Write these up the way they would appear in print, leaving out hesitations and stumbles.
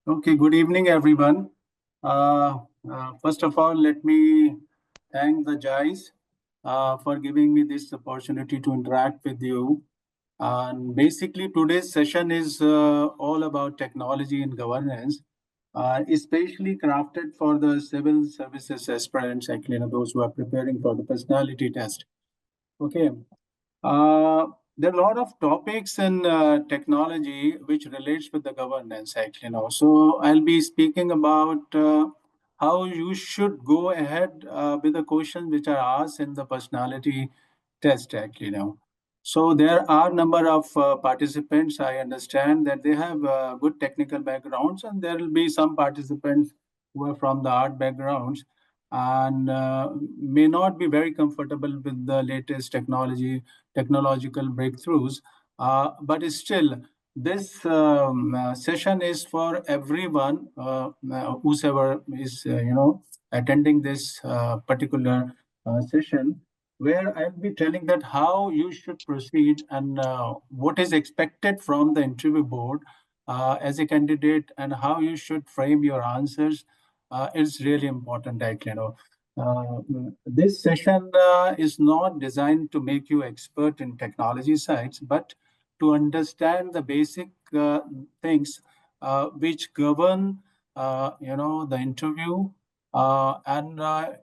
Okay, good evening, everyone. First of all, let me thank the JICE for giving me this opportunity to interact with you. And basically, today's session is all about technology and governance, especially crafted for the civil services aspirants, actually, those who are preparing for the personality test. Okay. Uh, there are a lot of topics in technology which relates with the governance, actually. So I'll be speaking about how you should go ahead with the questions which are asked in the personality test, actually. So there are number of participants. I understand that they have good technical backgrounds, and there will be some participants who are from the art backgrounds and may not be very comfortable with the latest technological breakthroughs. But still, this session is for everyone, whosoever is, attending this particular session, where I'll be telling that how you should proceed and what is expected from the interview board as a candidate and how you should frame your answers is really important, actually. This session is not designed to make you expert in technology sites, but to understand the basic things which govern, the interview. And I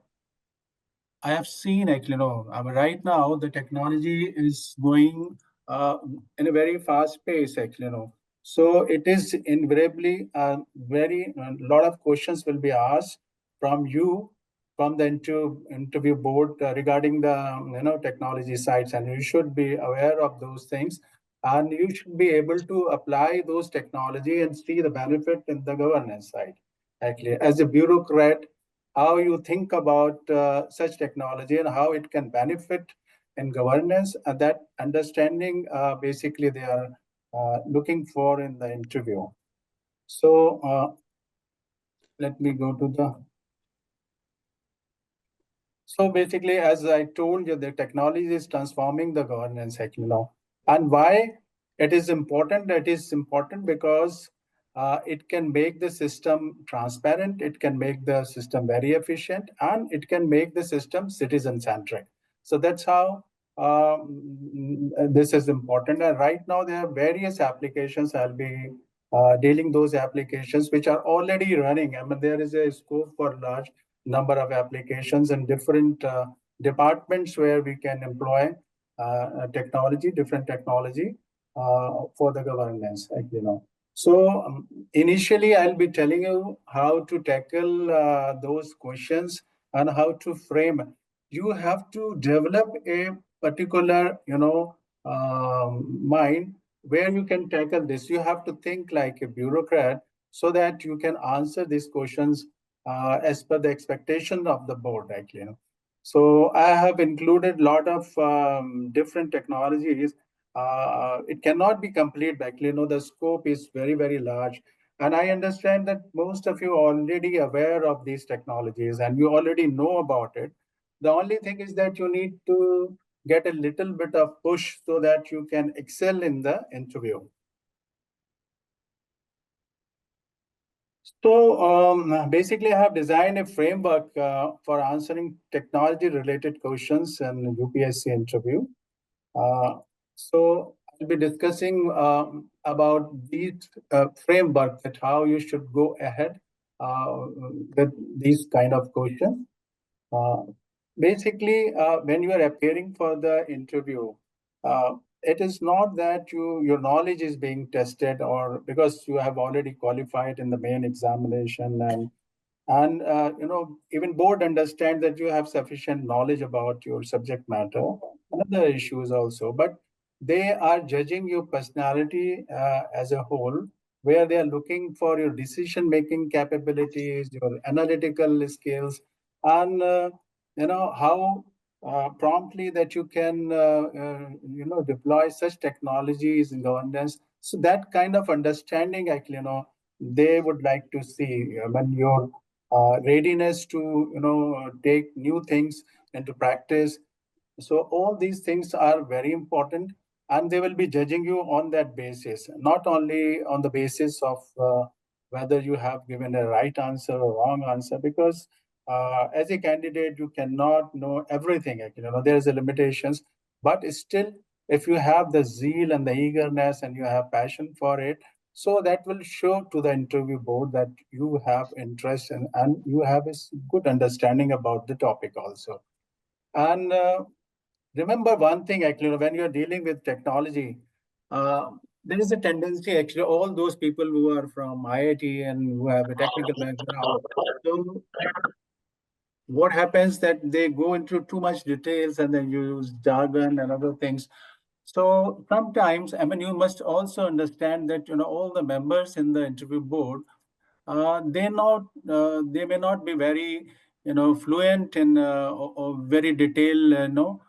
have seen, actually, right now the technology is going in a very fast pace, actually. So it is invariably a lot of questions will be asked from you, from the interview board regarding the technology sites, and you should be aware of those things, and you should be able to apply those technology and see the benefit in the governance side. Actually, as a bureaucrat, how you think about such technology and how it can benefit in governance, and that understanding basically they are looking for in the interview. So let me go to the. So basically, as I told you, the technology is transforming the governance, actually. And why it is important? It is important because it can make the system transparent, it can make the system very efficient, and it can make the system citizen-centric. So that's how this is important. And right now, there are various applications. I'll be dealing those applications which are already running. I mean, there is a scope for large number of applications and different departments where we can employ different technology for the governance, So initially, I'll be telling you how to tackle those questions and how to frame. You have to develop a particular, mind where you can tackle this. You have to think like a bureaucrat so that you can answer these questions as per the expectation of the board, actually. So I have included a lot of different technologies. It cannot be complete, actually. The scope is very, very large. And I understand that most of you are already aware of these technologies and you already know about it. The only thing is that you need to get a little bit of push so that you can excel in the interview. So basically, I have designed a framework for answering technology-related questions in UPSC interview. So I'll be discussing about these framework, that how you should go ahead with these kind of questions. Uh, Basically, when you are appearing for the interview, it is not that your knowledge is being tested, or because you have already qualified in the main examination, and even board understand that you have sufficient knowledge about your subject matter and other issues also, but they are judging your personality as a whole, where they are looking for your decision making capabilities, your analytical skills, and how promptly that you can deploy such technologies in governance. So that kind of understanding, actually, they would like to see when your readiness to take new things into practice. So all these things are very important, and they will be judging you on that basis, not only on the basis of whether you have given a right answer or wrong answer, because as a candidate, you cannot know everything. There's a limitations, but still, if you have the zeal and the eagerness and you have passion for it, so that will show to the interview board that you have interest and you have a good understanding about the topic also. And remember one thing, actually, when you're dealing with technology, there is a tendency, actually, all those people who are from IIT and who have a technical background, so what happens that they go into too much details and then use jargon and other things. So sometimes, I mean, you must also understand that, all the members in the interview board, they may not be very, fluent in or very detailed,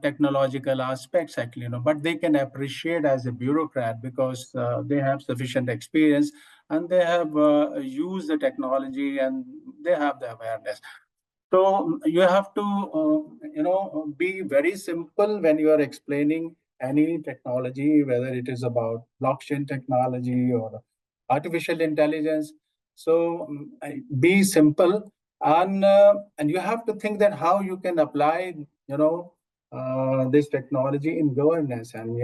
technological aspects, actually, but they can appreciate as a bureaucrat because they have sufficient experience and they have used the technology and they have the awareness. So you have to, be very simple when you are explaining any technology, whether it is about blockchain technology or artificial intelligence. So be simple, and you have to think that how you can apply, this technology in governance, and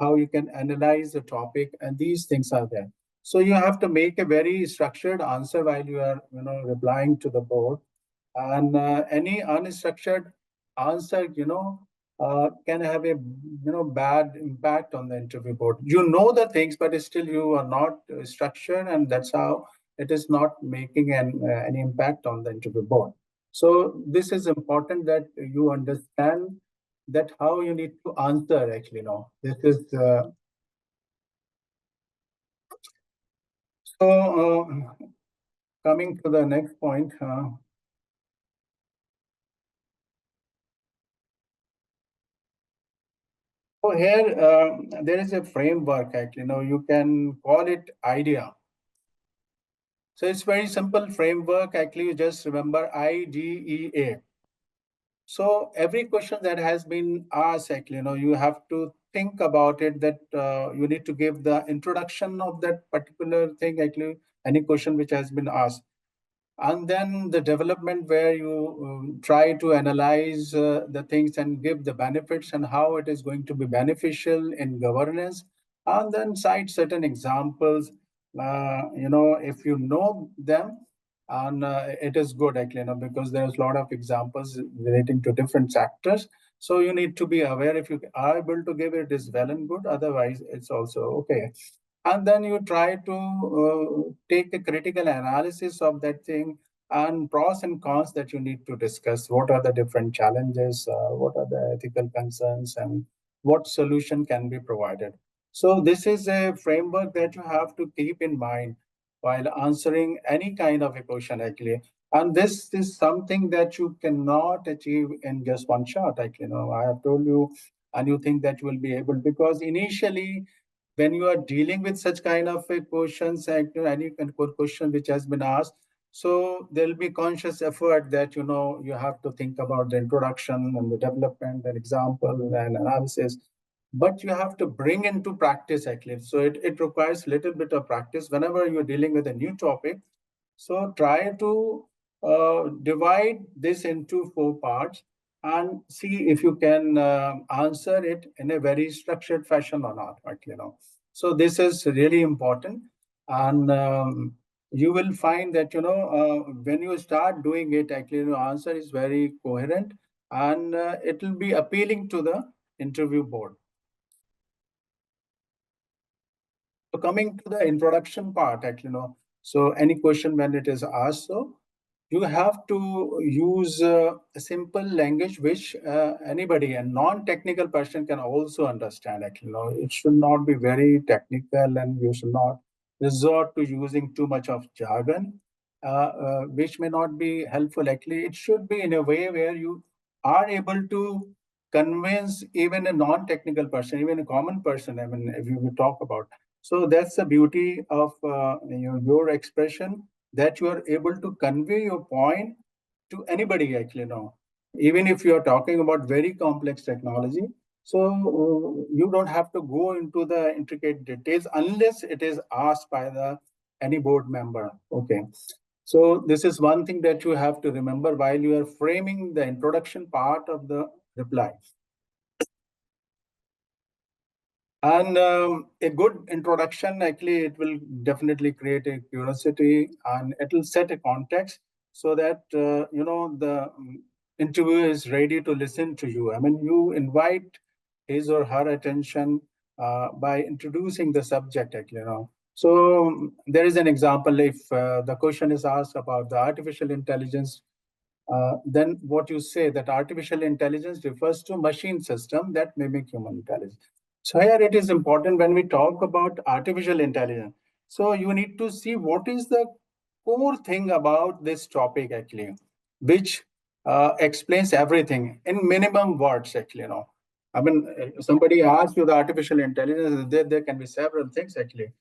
how you can analyze the topic, and these things are there. So you have to make a very structured answer while you are, replying to the board. And any unstructured answer, can have a, bad impact on the interview board. You know the things, but still you are not structured, and that's how it is not making any impact on the interview board. So this is important that you understand that how you need to answer, actually. This is coming to the next point. So here, there is a framework, actually. You can call it IDEA. So it's very simple framework. Actually, you just remember IDEA. So every question that has been asked, actually, you have to think about it, that you need to give the introduction of that particular thing, actually, any question which has been asked. And then the development where you try to analyze the things and give the benefits and how it is going to be beneficial in governance, and then cite certain examples, if you know them. And it is good, actually, because there's a lot of examples relating to different sectors. So you need to be aware. If you are able to give it, is well and good, otherwise it's also okay. And then you try to take a critical analysis of that thing, and pros and cons that you need to discuss. What are the different challenges? What are the ethical concerns? And what solution can be provided? So this is a framework that you have to keep in mind while answering any kind of a question, actually. And this is something that you cannot achieve in just one shot, actually. I have told you, and you think that you will be able, because initially, when you are dealing with such kind of a questions, any kind of question which has been asked, so there'll be conscious effort that, you have to think about the introduction and the development and example and analysis, but you have to bring into practice, actually. So it requires a little bit of practice whenever you're dealing with a new topic. So try to divide this into 4 parts and see if you can answer it in a very structured fashion or not, actually. So this is really important. And you will find that, when you start doing it, actually, the answer is very coherent, and it will be appealing to the interview board. So coming to the introduction part, actually, so any question when it is asked, so you have to use a simple language which anybody, a non-technical person, can also understand, actually. It should not be very technical, and you should not resort to using too much of jargon, which may not be helpful. Actually, it should be in a way where you are able to convince even a non-technical person, even a common person, I mean, if you talk about. So that's the beauty of your expression, that you are able to convey your point to anybody, actually. Even if you are talking about very complex technology. So you don't have to go into the intricate details unless it is asked by any board member. Okay. So this is one thing that you have to remember while you are framing the introduction part of the reply. And a good introduction, actually, it will definitely create a curiosity and it will set a context so that, the interviewer is ready to listen to you. I mean, you invite his or her attention by introducing the subject, actually. So there is an example. If the question is asked about the artificial intelligence, then what you say that artificial intelligence refers to machine system that mimic human intelligence. So here it is important when we talk about artificial intelligence. So you need to see what is the core thing about this topic actually, which explains everything in minimum words actually. I mean, somebody asks you the artificial intelligence, there can be several things actually.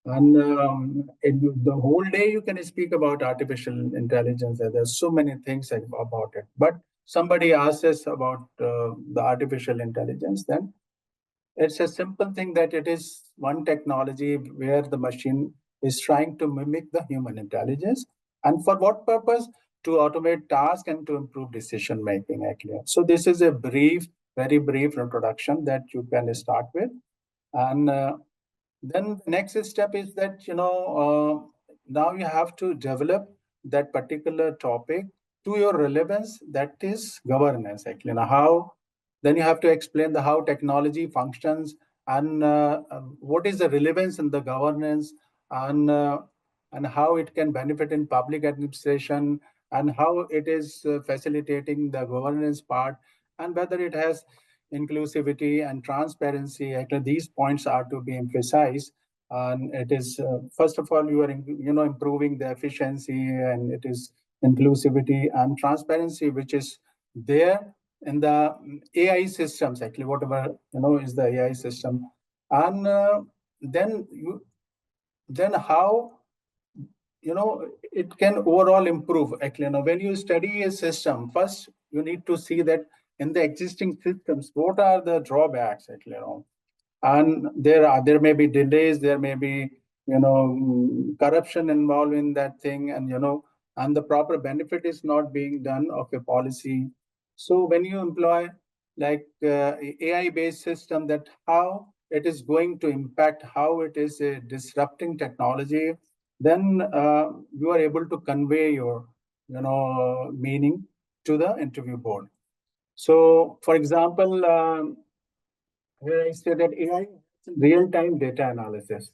And the whole day you can speak about artificial intelligence. There's so many things about it. But somebody asks us about the artificial intelligence, then it's a simple thing that it is one technology where the machine is trying to mimic the human intelligence. And for what purpose? To automate tasks and to improve decision making, actually. So this is a brief, very brief introduction that you can start with. And then the next step is that, now you have to develop that particular topic to your relevance, that is governance, actually. Now, how, then you have to explain the how technology functions and what is the relevance in the governance and how it can benefit in public administration and how it is facilitating the governance part and whether it has inclusivity and transparency. Actually, these points are to be emphasized. And it is, first of all, you are, improving the efficiency, and it is inclusivity and transparency, which is there in the AI systems, actually, whatever, is the AI system. And then how, it can overall improve. Actually, when you study a system, first you need to see that in the existing systems, what are the drawbacks, actually. And there may be delays, there may be corruption involved in that thing, and the proper benefit is not being done of a policy. So when you employ like AI based system, that how it is going to impact, how it is a disrupting technology, then you are able to convey your meaning to the interview board. So for example, where I say that AI real-time data analysis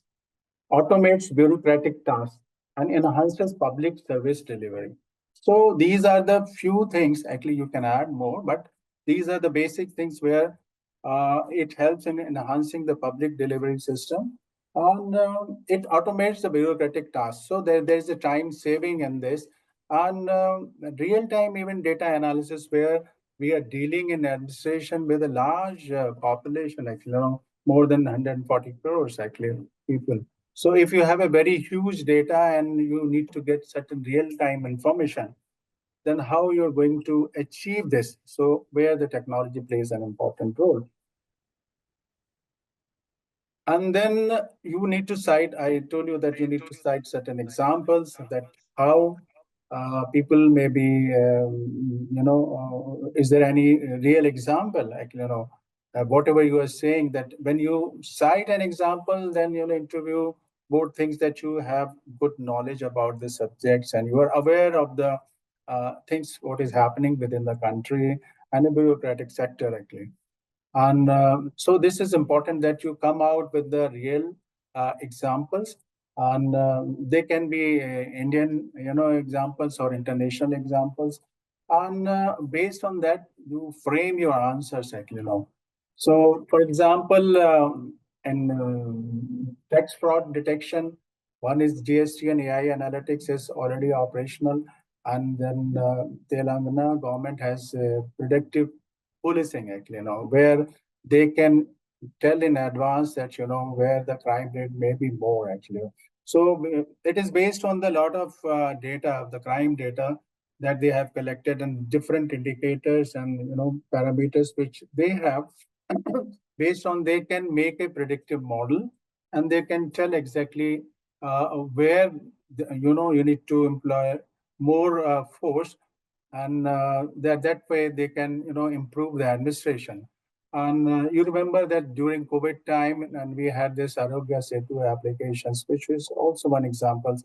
automates bureaucratic tasks and enhances public service delivery. So these are the few things. Actually, you can add more, but these are the basic things where it helps in enhancing the public delivery system, and it automates the bureaucratic tasks. So there is a time saving in this, and real-time even data analysis where we are dealing in administration with a large population, actually, more than 140 crores, actually, people. So if you have a very huge data and you need to get certain real-time information, then how you're going to achieve this? So where the technology plays an important role. And then you need to cite, I told you that you need to cite certain examples that how people may be, is there any real example? Like, whatever you are saying, that when you cite an example, then interview board things that you have good knowledge about the subjects and you are aware of the things, what is happening within the country and the bureaucratic sector, actually. And so this is important that you come out with the real examples, and they can be Indian, examples or international examples. And based on that, you frame your answers, actually. So, for example, in tax fraud detection, one is GST and AI analytics is already operational, and then Telangana government has predictive policing, actually, where they can tell in advance that, where the crime rate may be more, actually. So it is based on the lot of data, the crime data that they have collected and different indicators and, parameters which they have. based on they can make a predictive model, and they can tell exactly where you need to employ more force, and that way they can improve the administration. And you remember that during COVID time, and we had this Arogya Setu applications, which is also one example.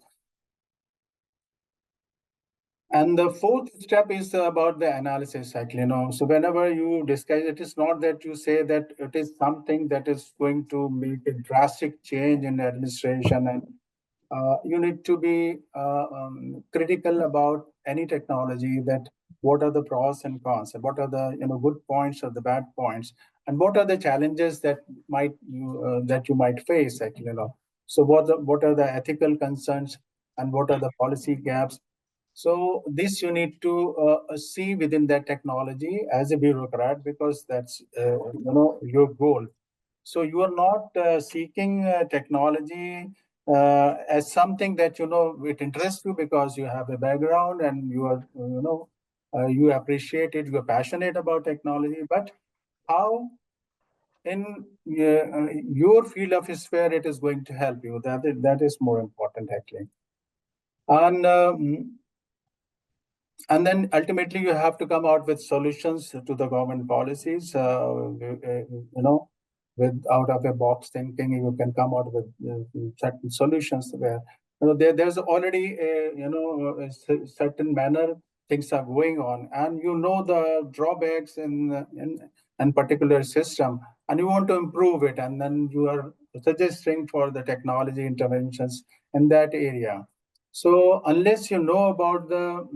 And the fourth step is about the analysis cycle. So whenever you discuss, it is not that you say that it is something that is going to make a drastic change in the administration, and you need to be critical about any technology, that what are the pros and cons, and what are the good points or the bad points, and what are the challenges that you might face actually. So what are the ethical concerns, and what are the policy gaps. So this you need to see within that technology as a bureaucrat, because that's your goal. So you are not seeking technology as something that it interests you because you have a background and you are you appreciate it, you are passionate about technology, but how in your field of sphere it is going to help you. That is more important actually. And and then ultimately you have to come out with solutions to the government policies. With out of a box thinking, you can come out with certain solutions where there's already a certain manner things are going on, and the drawbacks in particular system, and you want to improve it, and then you are suggesting for the technology interventions in that area. So unless you know about the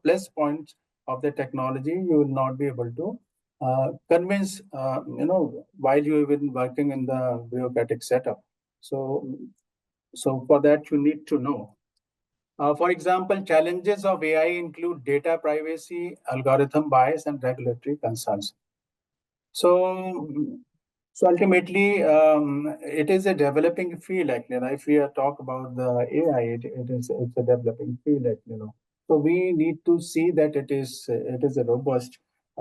plus points of the technology, you will not be able to convince while you've been working in the bureaucratic setup. So for that you need to know. For example, challenges of AI include data privacy, algorithm bias, and regulatory concerns. So, so ultimately, it is a developing field. If we talk about the AI, it's a developing field. So we need to see that it is a robust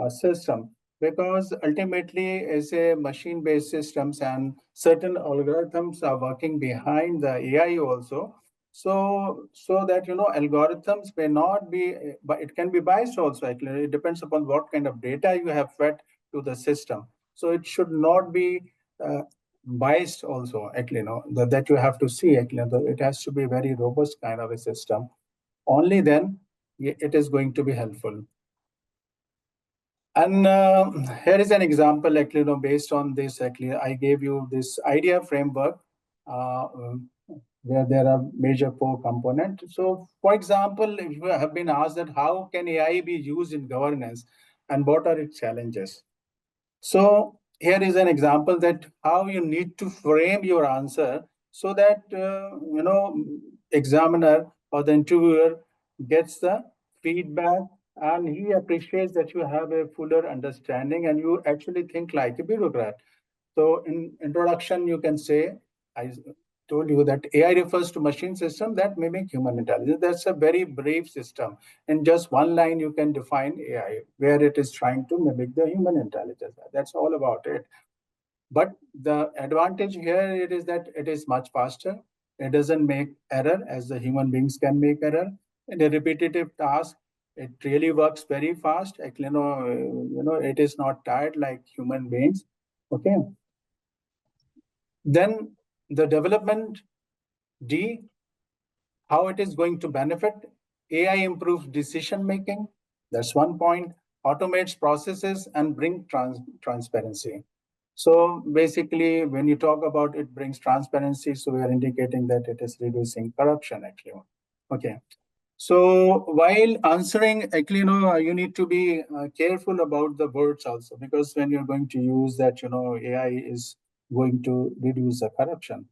system, because ultimately, it's a machine-based systems, and certain algorithms are working behind the AI also. So that algorithms may not be, but it can be biased also. Actually, it depends upon what kind of data you have fed to the system. So it should not be biased also, actually, that you have to see, actually. It has to be very robust kind of a system. Only then it is going to be helpful. And here is an example, actually, based on this, actually, I gave you this idea framework uh, where there are major four components. So, for example, if you have been asked that how can AI be used in governance and what are its challenges? So here is an example that how you need to frame your answer so that examiner or the interviewer gets the feedback, and he appreciates that you have a fuller understanding and you actually think like a bureaucrat. So in introduction, you can say, I told you that AI refers to machine system that mimic human intelligence. That's a very brief system. In just one line, you can define AI, where it is trying to mimic the human intelligence. That's all about it. But the advantage here it is that it is much faster. It doesn't make error as the human beings can make error. In a repetitive task, it really works very fast. It is not tired like human beings. Okay. Then the development D, how it is going to benefit. AI improves decision making. That's one point. Automates processes and bring transparency. So basically, when you talk about it brings transparency, so we are indicating that it is reducing corruption, actually. Okay. So while answering, actually, you need to be careful about the words also, because when you're going to use that, AI is going to reduce the corruption.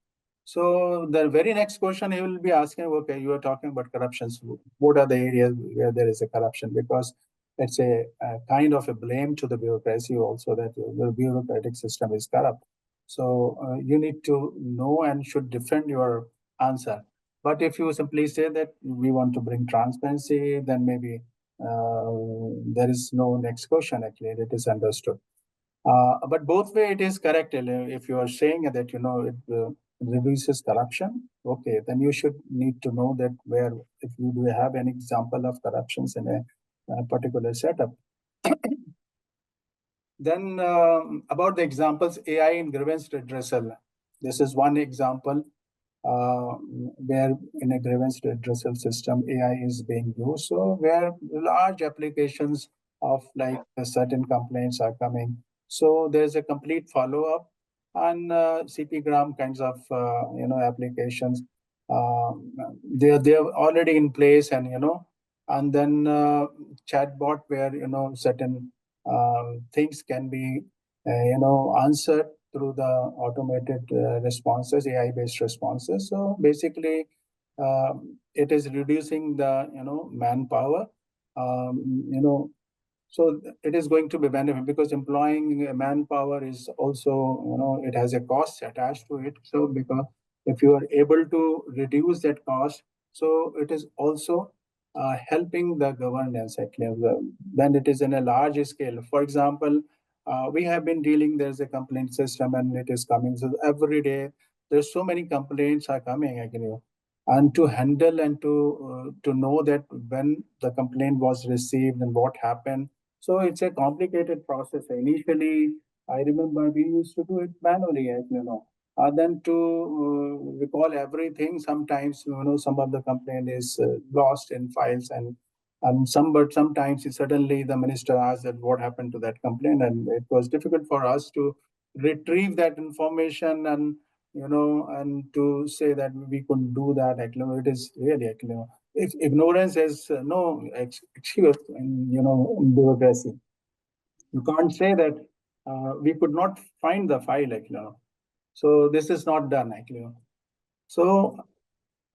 So the very next question he will be asking, okay, you are talking about corruptions. What are the areas where there is a corruption? Because it's a kind of a blame to the bureaucracy also that the bureaucratic system is corrupt. So you need to know and should defend your answer. But if you simply say that we want to bring transparency, then maybe there is no next question, actually. It is understood. But both way it is correct. If you are saying that it reduces corruption, okay, then you should need to know that where if you do have an example of corruptions in a particular setup. Then about the examples, AI in grievance redressal. This is one example uh, where in a grievance redressal system AI is being used. So where large applications of like certain complaints are coming. So there's a complete follow-up and CP-gram kinds of applications. They're already in place, and and then chatbot where certain things can be answered through the automated responses, AI-based responses. So basically, it is reducing the manpower. So it is going to be benefit because employing manpower is also it has a cost attached to it. So because if you are able to reduce that cost, so it is also helping the governance actually when it is in a large scale. For example, we have been dealing, there's a complaint system and it is coming. So every day, there's so many complaints are coming actually. And to handle and to know that when the complaint was received and what happened. So it's a complicated process. Initially, I remember we used to do it manually, then to recall everything, sometimes some of the complaint is lost in files, and but sometimes suddenly the minister asked that what happened to that complaint, and it was difficult for us to retrieve that information and and to say that we couldn't do that. Actually, it is really actually if ignorance is no excuse in in bureaucracy. You can't say that we could not find the file actually. So this is not done actually. So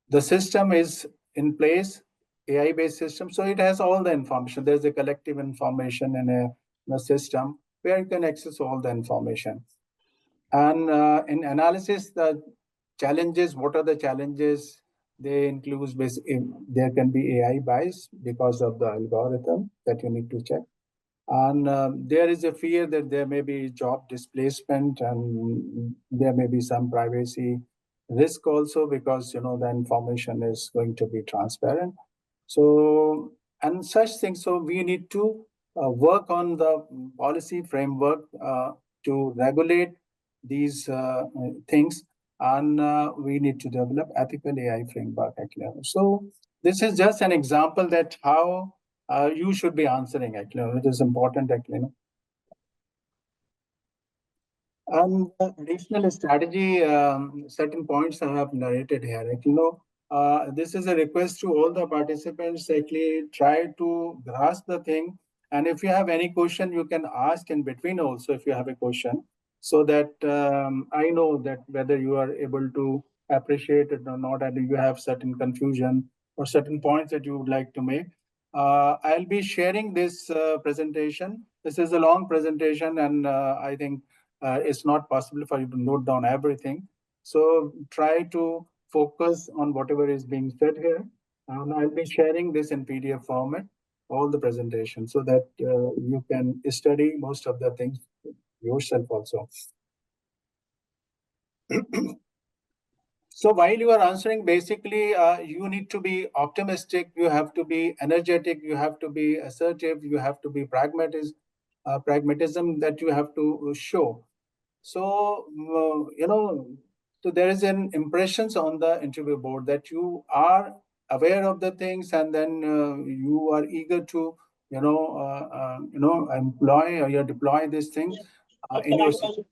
the system is in place, AI-based system. So it has all the information. There's a collective information in a system where you can access all the information. And in analysis, the challenges, what are the challenges? They include basically, there can be AI bias because of the algorithm that you need to check. And there is a fear that there may be job displacement and there may be some privacy risk also because, the information is going to be transparent. So, and such things. So we need to work on the policy framework to regulate these things, and we need to develop ethical AI framework actually. So this is just an example that how you should be answering actually. It is important actually. And additional strategy, certain points I have narrated here. This is a request to all the participants. Actually, try to grasp the thing. And if you have any question, you can ask in between also if you have a question, so that I know that whether you are able to appreciate it or not, and you have certain confusion or certain points that you would like to make. I'll be sharing this presentation. This is a long presentation, and I think it's not possible for you to note down everything. So try to focus on whatever is being said here. And I'll be sharing this in PDF format, all the presentation, so that you can study most of the things yourself also. So while you are answering, basically, you need to be optimistic, you have to be energetic, you have to be assertive, you have to be pragmatism that you have to show. So, so there is an impressions on the interview board that you are aware of the things, and then you are eager to, employ or you deploy this thing in your system.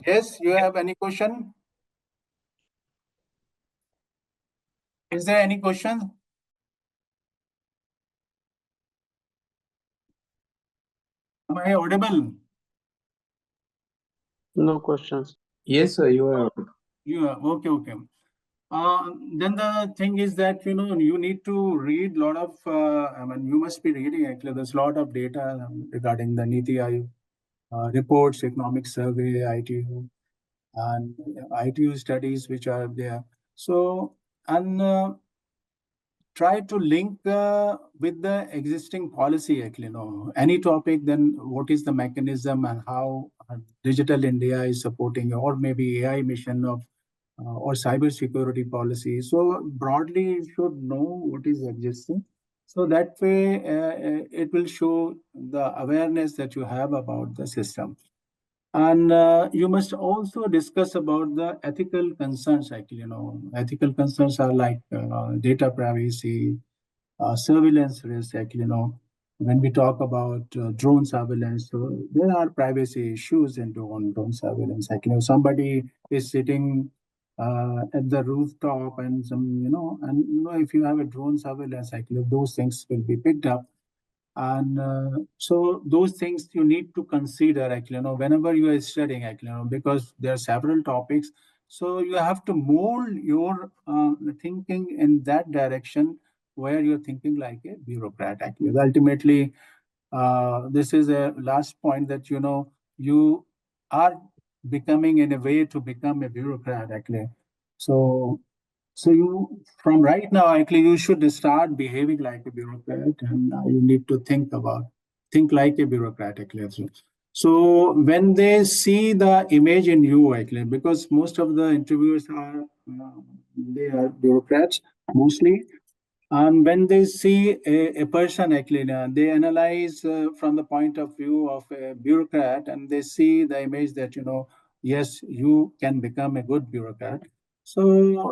Yes, you have any question? Is there any question? Am I audible? No questions. Yes, sir, you are. Yeah, okay, okay. Then the thing is that you need to read a lot of. I mean, you must be reading actually. There's a lot of data regarding the Niti Aayog reports, economic survey, ITU, and ITU studies which are there. So and try to link with the existing policy, actually, any topic, then what is the mechanism and how Digital India is supporting, or maybe AI mission of or cyber security policy. So broadly, you should know what is existing. So that way, it will show the awareness that you have about the system. And you must also discuss about the ethical concerns, actually, ethical concerns are like data privacy, surveillance risk, actually, when we talk about drone surveillance, so there are privacy issues into on drone surveillance. Like, somebody is sitting at the rooftop and if you have a drone surveillance, actually, those things will be picked up. And so those things you need to consider, actually, whenever you are studying, actually, because there are several topics. So you have to mold your thinking in that direction where you're thinking like a bureaucrat, actually. Ultimately, this is a last point that, you are becoming in a way to become a bureaucrat, actually. So you, from right now, actually, you should start behaving like a bureaucrat, and you need to think like a bureaucrat, actually. So when they see the image in you, actually, because most of the interviewers are, they are bureaucrats mostly. And when they see a person, actually, they analyze from the point of view of a bureaucrat, and they see the image that, yes, you can become a good bureaucrat. So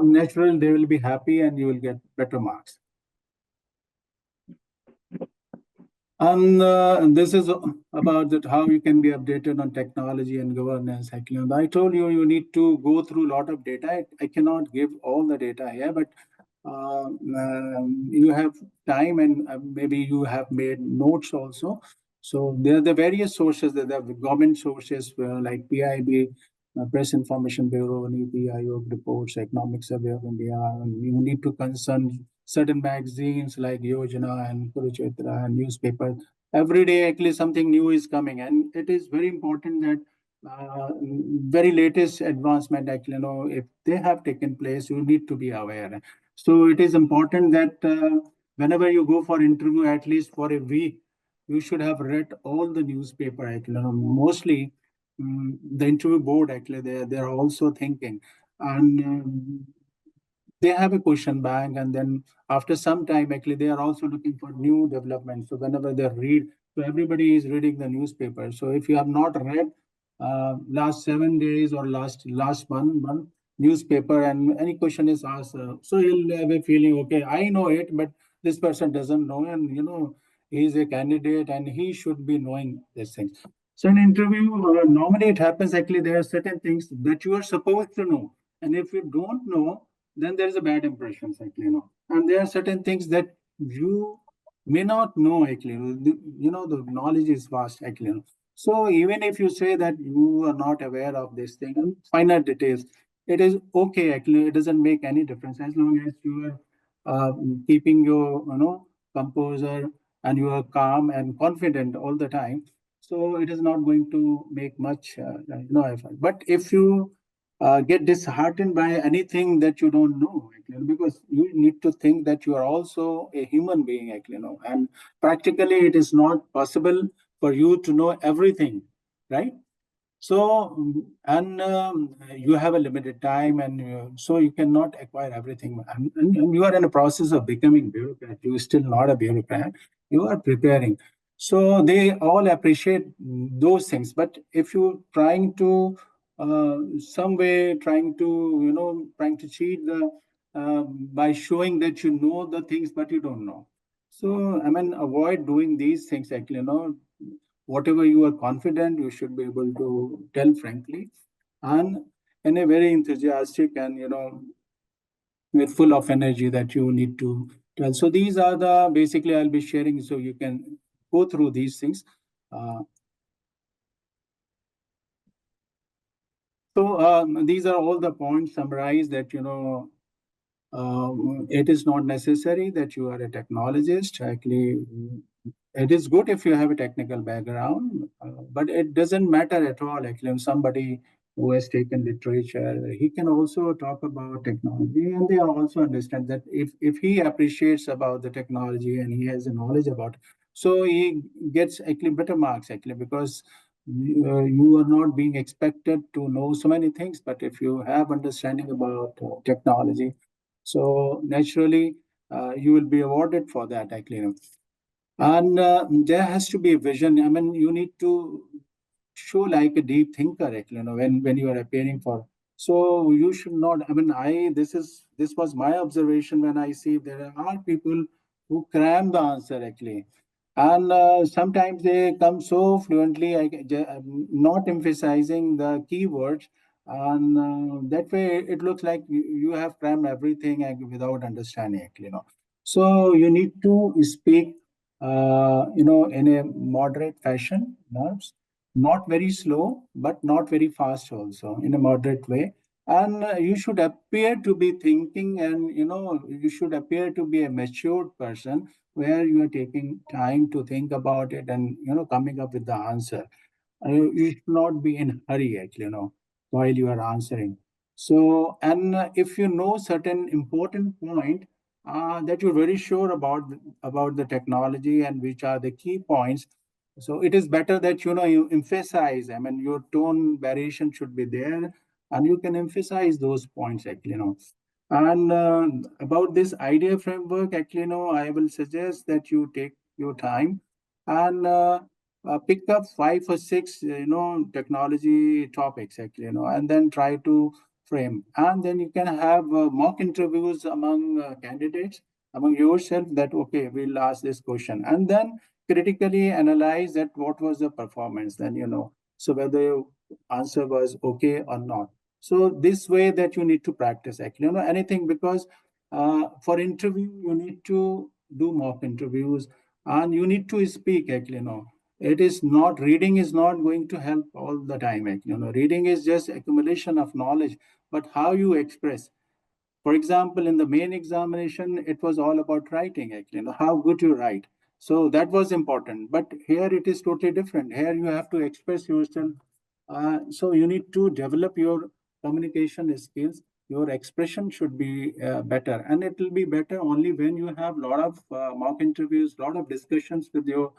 naturally, they will be happy and you will get better marks. And this is about that how you can be updated on technology and governance. Actually, I told you, you need to go through a lot of data. I cannot give all the data here, but you have time, and maybe you have made notes also. So there are the various sources, that the government sources like PIB, Press Information Bureau, NITI Aayog reports, Economic Survey of India, and you need to consult certain magazines like Yojana and Kurukshetra and newspaper. Every day, actually, something new is coming, and it is very important that very latest advancement, actually, if they have taken place, you need to be aware. So it is important that whenever you go for interview, at least for a week, you should have read all the newspaper. Actually, mostly the interview board, actually, they're also thinking, and they have a question bank, and then after some time, actually, they are also looking for new developments. So whenever they read, so everybody is reading the newspaper. So if you have not read last 7 days or last month newspaper, and any question is asked, so you'll have a feeling, okay, I know it, but this person doesn't know, and he is a candidate and he should be knowing these things. So in interview, normally it happens, actually, there are certain things that you are supposed to know, and if you don't know, then there is a bad impression, actually, and there are certain things that you may not know, actually. The knowledge is vast, actually. So even if you say that you are not aware of this thing and finer details, it is okay, actually. It doesn't make any difference as long as you are keeping your composure, and you are calm and confident all the time. So it is not going to make much effort. But if you get disheartened by anything that you don't know, actually, because you need to think that you are also a human being, actually, and practically it is not possible for you to know everything, right? So, and you have a limited time, and so you cannot acquire everything. And you are in a process of becoming bureaucrat. You are still not a bureaucrat. You are preparing. So they all appreciate those things. But if you're trying to, some way, trying to cheat by showing that you know the things, but you don't know. So, I mean, avoid doing these things, actually, whatever you are confident, you should be able to tell frankly, and in a very enthusiastic and with full of energy that you need to tell. So these are the basically I'll be sharing, so you can go through these things. uh, these are all the points summarized that it is not necessary that you are a technologist. Actually, it is good if you have a technical background, but it doesn't matter at all. Actually, if somebody who has taken literature, he can also talk about technology, and they also understand that if he appreciates about the technology and he has a knowledge about it, so he gets actually better marks actually, because you are not being expected to know so many things, but if you have understanding about technology, so naturally you will be awarded for that actually. And there has to be a vision. I mean, you need to show like a deep thinker, actually, when you are appearing for. So you should not. I mean, this was my observation when I see there are people who cram the answer actually, and sometimes they come so fluently, not emphasizing the keywords, and that way it looks like you have crammed everything without understanding actually. So you need to speak, in a moderate fashion, not very slow, but not very fast also, in a moderate way. And you should appear to be thinking, and you should appear to be a matured person, where you are taking time to think about it and coming up with the answer. You should not be in hurry actually, while you are answering. So, and if you know certain important point that you're very sure about the technology and which are the key points, so it is better that you emphasize. I mean, your tone variation should be there, and you can emphasize those points actually. And about this idea framework, actually, I will suggest that you take your time and pick up 5 or 6, technology topics actually, and then try to frame. And then you can have mock interviews among candidates, among yourself, that okay, we'll ask this question, and then critically analyze that what was the performance. Then so whether your answer was okay or not. So this way that you need to practice actually, anything, because for interview you need to do mock interviews, and you need to speak actually. It is not, reading is not going to help all the time actually. Reading is just accumulation of knowledge, but how you express. For example, in the main examination, it was all about writing, actually, how good you write. So that was important. But here it is totally different. Here you have to express yourself. So you need to develop your communication skills. Your expression should be better. And it will be better only when you have a lot of mock interviews, a lot of discussions with your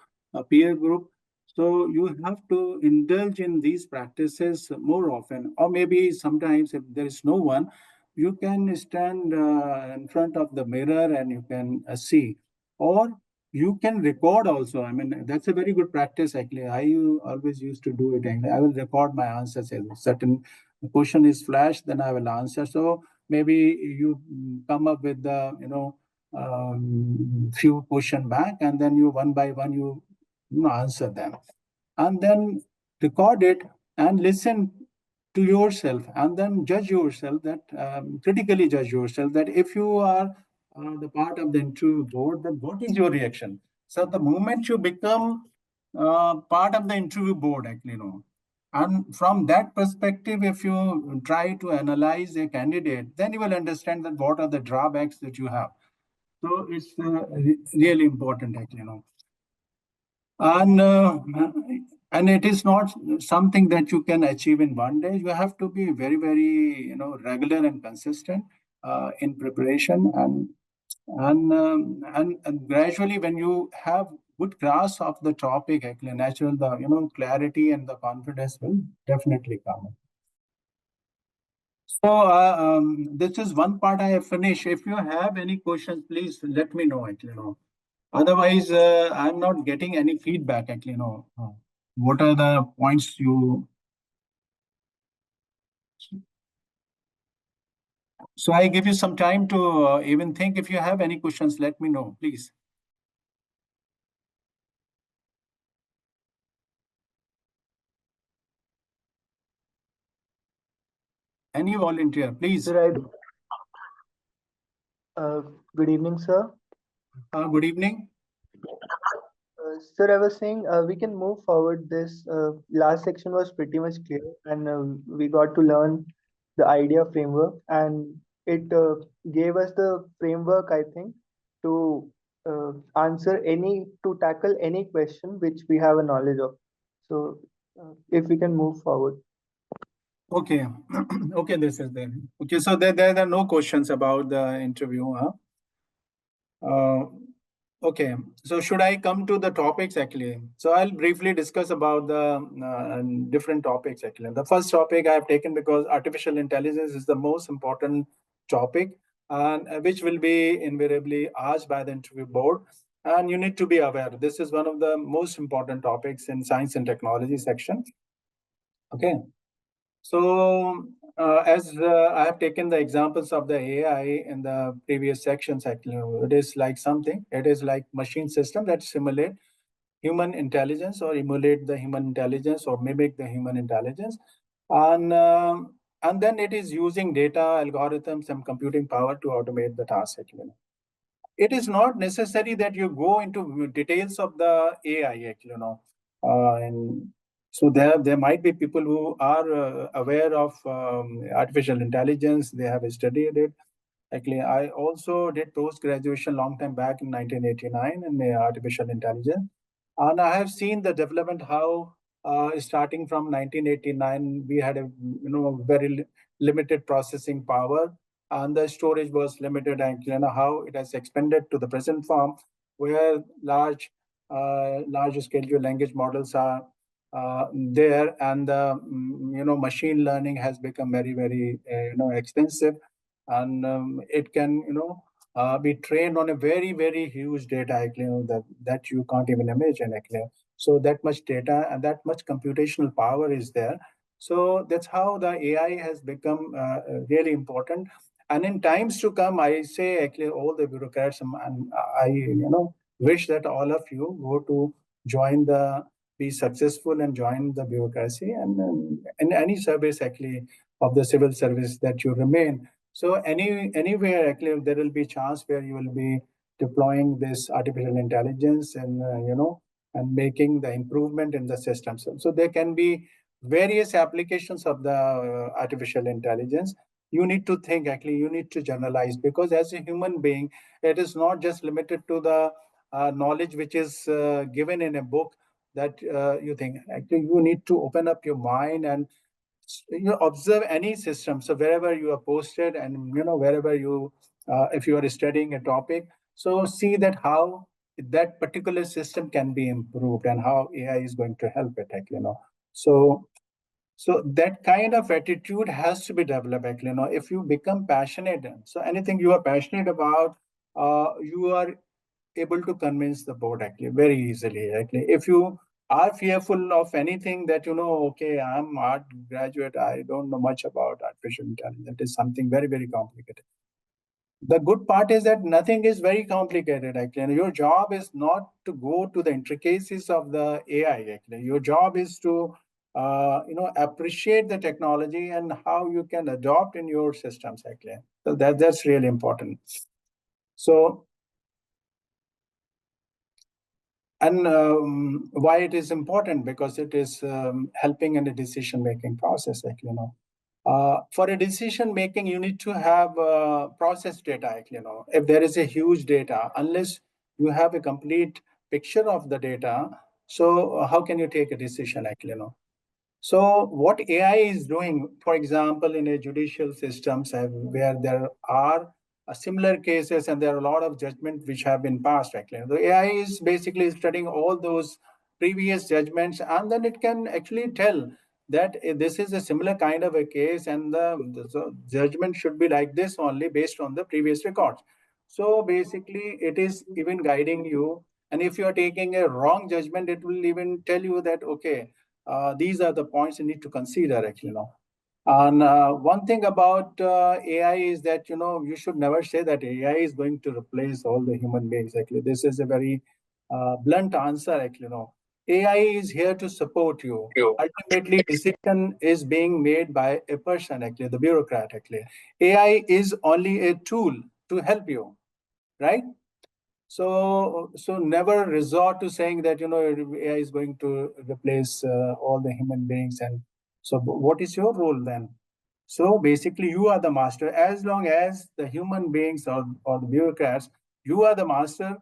peer group. So you have to indulge in these practices more often. Or maybe sometimes if there is no one, you can stand in front of the mirror and you can see, or you can record also. I mean, that's a very good practice actually. Always used to do it, and I will record my answers. If a certain question is flashed, then I will answer. So maybe you come up with the few question back, and then you one by one you answer them, and then record it and listen to yourself, and then judge yourself, that critically judge yourself, that if you are the part of the interview board, then what is your reaction. So the moment you become part of the interview board actually, and from that perspective, if you try to analyze a candidate, then you will understand that what are the drawbacks that you have. So it's really important actually, and and it is not something that you can achieve in one day. You have to be very, very regular and consistent in preparation, and gradually, when you have good grasp of the topic, actually natural, the clarity and the confidence will definitely come. So this is one part I have finished. If you have any questions, please let me know actually. Otherwise, I'm not getting any feedback actually. What are the points you? So I give you some time to even think. If you have any questions, let me know, please. Any volunteer, please. Sir, good evening, sir. Good evening. Sir, I was saying we can move forward. This last section was pretty much clear, and we got to learn the idea framework, and it gave us the framework, I think, to tackle any question which we have a knowledge of. So, if we can move forward. Okay. Okay, this is there. Okay, so there are no questions about the interview, huh? Uh, okay, so should I come to the topics actually? So I'll briefly discuss about the different topics actually. The first topic I have taken because artificial intelligence is the most important topic and which will be invariably asked by the interview board. And you need to be aware, this is one of the most important topics in science and technology section. Okay. So, as I have taken the examples of the AI in the previous sections, actually, it is like something, it is like machine system that simulate human intelligence or emulate the human intelligence or mimic the human intelligence. And then it is using data, algorithms, and computing power to automate the task, actually. It is not necessary that you go into details of the AI, actually, and so there might be people who are aware of artificial intelligence. They have studied it. Actually, I also did post graduation long time back in 1989 in artificial intelligence, and I have seen the development how starting from 1989 we had a very limited processing power, and the storage was limited, and how it has expanded to the present form, where large scale language models are there, and machine learning has become very extensive, and it can be trained on a very huge data, actually, that you can't even imagine, actually. So that much data and that much computational power is there. So that's how the AI has become really important. And in times to come, I say actually all the bureaucrats, and I wish that all of you go to join the be successful and join the bureaucracy, and in any service actually of the civil service that you remain. So anywhere actually there will be chance where you will be deploying this artificial intelligence and and making the improvement in the system. So there can be various applications of the artificial intelligence. You need to think, actually you need to generalize, because as a human being, it is not just limited to the knowledge which is given in a book that you think. Actually you need to open up your mind and observe any system. So wherever you are posted, and wherever you if you are studying a topic, so see that how that particular system can be improved and how AI is going to help it, actually, so that kind of attitude has to be developed, actually. If you become passionate, so anything you are passionate about, you are able to convince the board actually very easily. Actually, if you are fearful of anything, that okay, I'm art graduate, I don't know much about artificial intelligence, it is something very complicated. The good part is that nothing is very complicated, actually, and your job is not to go to the intricacies of the AI. Actually, your job is to appreciate the technology and how you can adopt in your systems, actually. So that's really important. So, and why it is important, because it is helping in the decision making process, actually. For a decision making, you need to have process data, actually. If there is a huge data, unless you have a complete picture of the data, so how can you take a decision, actually? So what AI is doing, for example, in a judicial systems where there are similar cases and there are a lot of judgments which have been passed, actually. The AI is basically studying all those previous judgments, and then it can actually tell that this is a similar kind of a case, and the judgment should be like this only based on the previous records. So basically, it is even guiding you. And if you are taking a wrong judgment, it will even tell you that, okay, these are the points you need to consider, actually. And one thing about AI is that you should never say that AI is going to replace all the human beings. Actually, this is a very blunt answer. Actually, AI is here to support you. You. Ultimately, decision is being made by a person. Actually, the bureaucrat. Actually, AI is only a tool to help you, right? So never resort to saying that AI is going to replace all the human beings. And so what is your role then? So basically, you are the master. As long as the human beings or the bureaucrats, you are the master,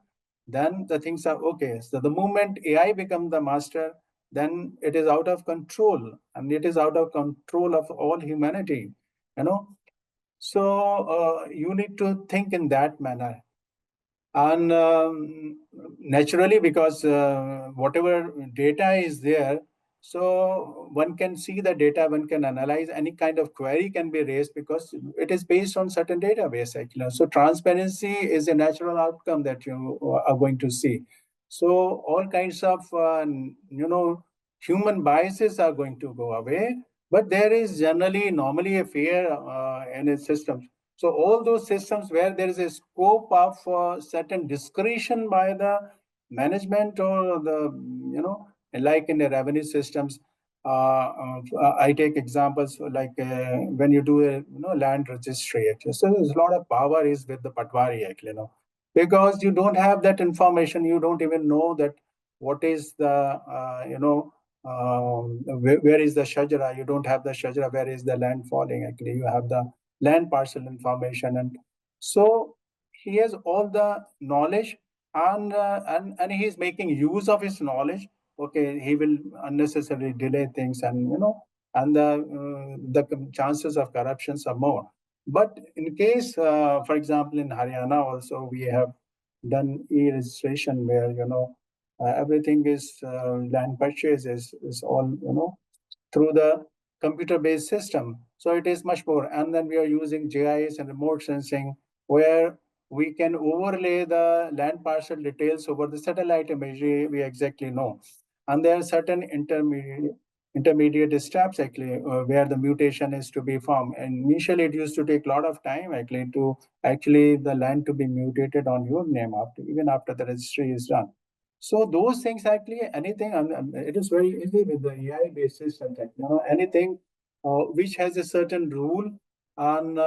then the things are okay. So the moment AI becomes the master, then it is out of control, and it is out of control of all humanity, you know. So you need to think in that manner. And naturally, because whatever data is there, so one can see the data, one can analyze, any kind of query can be raised because it is based on certain database, actually. So transparency is a natural outcome that you are going to see. So all kinds of, human biases are going to go away, but there is normally a fear in a system. So all those systems where there is a scope of certain discretion by the management, or the, like in the revenue systems, I take examples like when you do a land registry, actually. So there's a lot of power is with the patwari, actually, because you don't have that information, you don't even know that what is the where is the shajara. You don't have the shajara, where is the land falling, actually. You have the land parcel information, and so he has all the knowledge, and he's making use of his knowledge. Okay, he will unnecessarily delay things, and the chances of corruptions are more. But in case, for example, in Haryana also we have done e-registration, where everything is land purchase is all through the computer-based system. So it is much more. And then we are using JIS and remote sensing, where we can overlay the land parcel details over the satellite imagery we exactly know. And there are certain intermediate steps, actually, where the mutation is to be formed. And initially it used to take a lot of time, actually, to actually the land to be mutated on your name even after the registry is done. So those things, actually, anything, it is very easy with the AI-based system, anything which has a certain rule. And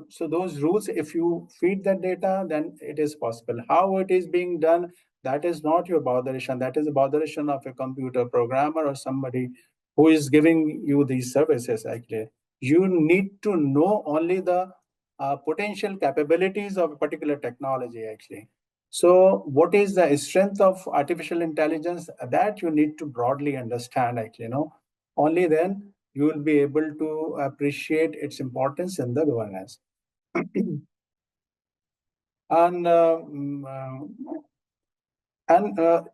so those rules, if you feed that data, then it is possible. How it is being done, that is not your botheration. That is a botheration of a computer programmer or somebody who is giving you these services, actually. You need to know only the potential capabilities of a particular technology, actually. So what is the strength of artificial intelligence? That you need to broadly understand, actually, only then you will be able to appreciate its importance in the governance. And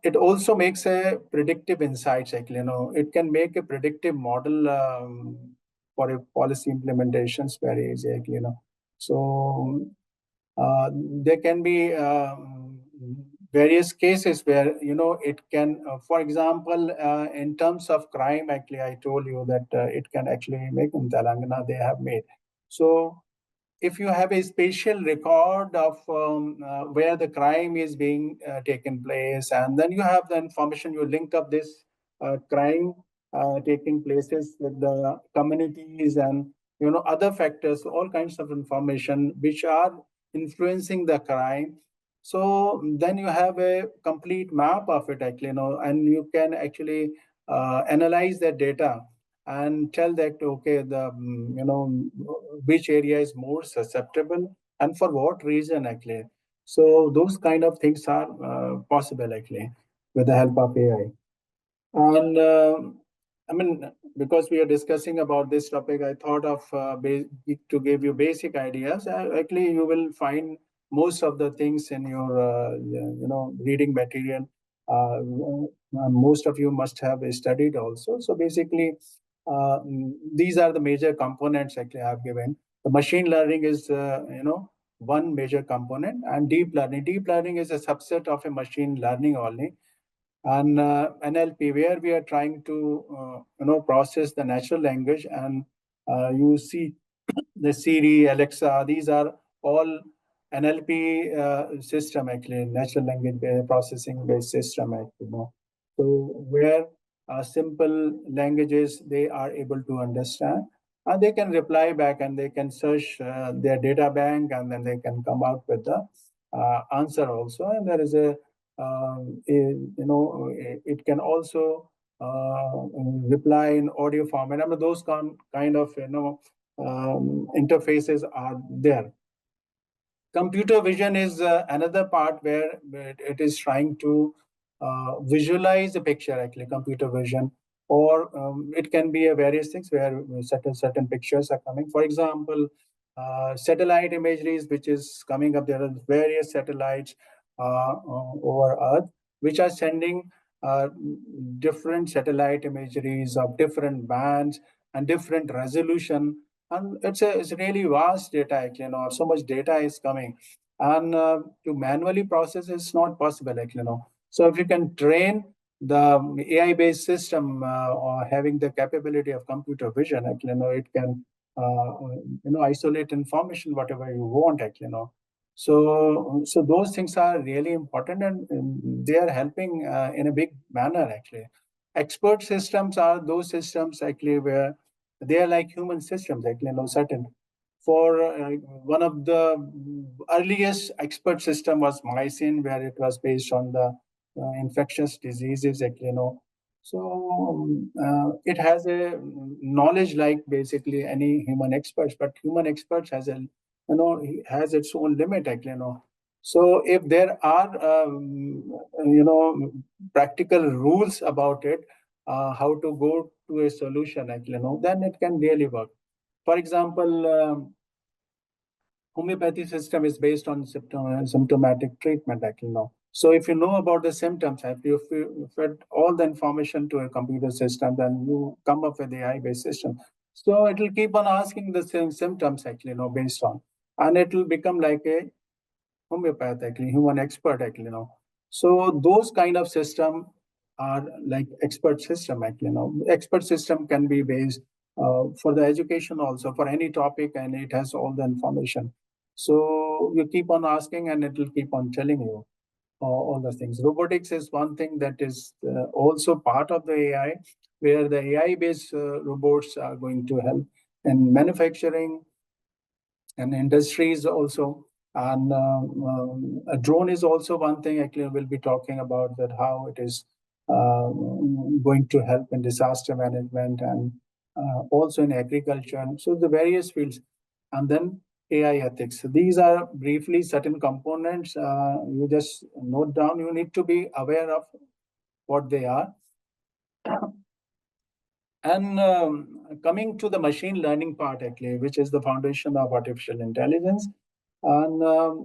it also makes a predictive insights, actually. It can make a predictive model for a policy implementations very easy, actually. So there can be various cases where it can, for example, in terms of crime, actually, I told you that it can actually make in Telangana they have made. So if you have a spatial record of where the crime is being taken place, and then you have the information, you link up this crime taking places with the communities and other factors, all kinds of information which are influencing the crime. So then you have a complete map of it, actually, and you can actually analyze that data and tell that, okay, the which area is more susceptible and for what reason, actually. So those kind of things are possible, actually, with the help of AI. And I mean, because we are discussing about this topic, I thought of to give you basic ideas. Actually, you will find most of the things in your reading material. Most of you must have studied also. So basically, these are the major components, actually, I have given. The machine learning is one major component, and deep learning. Deep learning is a subset of a machine learning only. And NLP, where we are trying to process the natural language, and you see the Siri, Alexa, these are all NLP system, actually, natural language processing based system, actually. So where simple languages they are able to understand, and they can reply back, and they can search their data bank, and then they can come out with the answer also. And there is it can also reply in audio format. I mean, those kind of interfaces are there. Computer vision is another part where it is trying to visualize the picture, actually, computer vision. or it can be a various things where certain pictures are coming. For example, satellite imageries, which is coming up. There are various satellites over Earth, which are sending different satellite imageries of different bands and different resolution. And it's really vast data, actually, so much data is coming. And to manually process is not possible, actually, So if you can train the AI-based system or having the capability of computer vision, actually, it can isolate information whatever you want, actually, So those things are really important, and they are helping in a big manner, actually. Expert systems are those systems, actually, where they are like human systems, actually, certain. For one of the earliest expert system was mycin, where it was based on the infectious diseases, actually, So it has a knowledge like basically any human experts, but human experts has its own limit, actually, So if there are practical rules about it, how to go to a solution, actually, then it can really work. For example, homeopathy system is based on symptomatic treatment, actually, So if you know about the symptoms, if you fed all the information to a computer system, then you come up with the AI-based system. So it will keep on asking the same symptoms, actually, based on, and it will become like a homeopath, actually, human expert, actually, So those kind of system are like expert system, actually, Expert system can be based for the education also, for any topic, and it has all the information. So you keep on asking, and it will keep on telling you all the things. Robotics is one thing that is also part of the AI, where the AI-based robots are going to help in manufacturing and industries also. And a drone is also one thing, actually, we'll be talking about that, how it is going to help in disaster management and also in agriculture. So the various fields. And then AI ethics. So these are briefly certain components. You just note down, you need to be aware of what they are. And coming to the machine learning part, actually, which is the foundation of artificial intelligence. And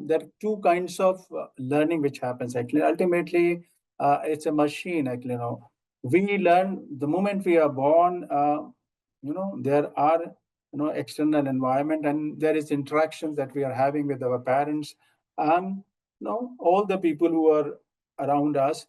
there are two kinds of learning which happens, actually. Ultimately, it's a machine, actually. We learn the moment we are born. There are external environment, and there is interactions that we are having with our parents, and all the people who are around us,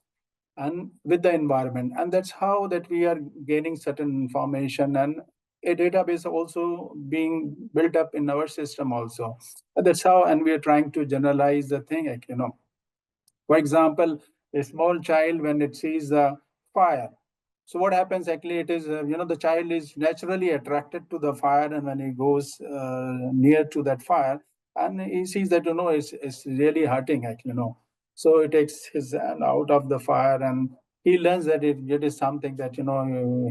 and with the environment. And that's how that we are gaining certain information, and a database also being built up in our system also. That's how, and we are trying to generalize the thing, for example, a small child, when it sees the fire, so what happens, actually, it is, the child is naturally attracted to the fire, and when he goes near to that fire, and he sees that, it's really hurting, actually, So he takes his hand out of the fire, and he learns that it is something that,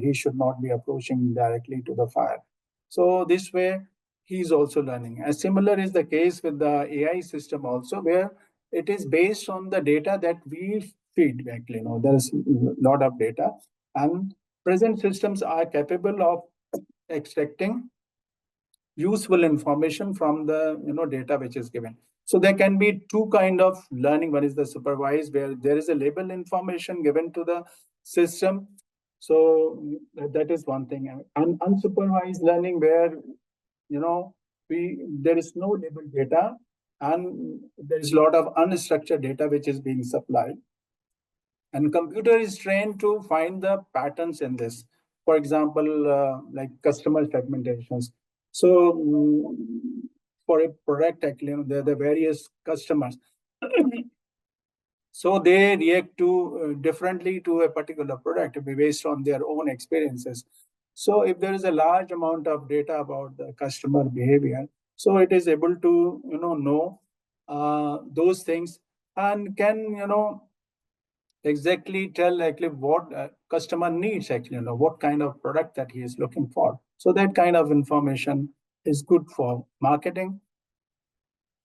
he should not be approaching directly to the fire. So this way, he's also learning. And similar is the case with the AI system also, where it is based on the data that we feed, actually, there's a lot of data, and present systems are capable of extracting useful information from the data which is given. So there can be two kind of learning. One is the supervised, where there is a label information given to the system. So that is one thing. And unsupervised learning, where there is no labeled data, and there is a lot of unstructured data which is being supplied, and computer is trained to find the patterns in this. For example, like customer segmentations. So for a product, actually, there are the various customers. So they react to differently to a particular product based on their own experiences. So if there is a large amount of data about the customer behavior, so it is able to know those things, and can exactly tell actually what customer needs, actually, what kind of product that he is looking for. So that kind of information is good for marketing.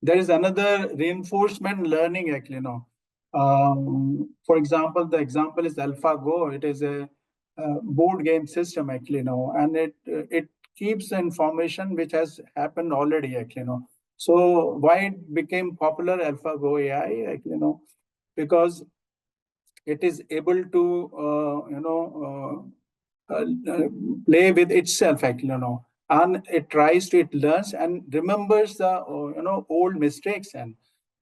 There is another reinforcement learning, actually, for example, the example is AlphaGo. It is a board game system actually, and it keeps the information which has happened already actually, So why it became popular AlphaGo AI actually, because it is able to play with itself actually, and it learns and remembers the old mistakes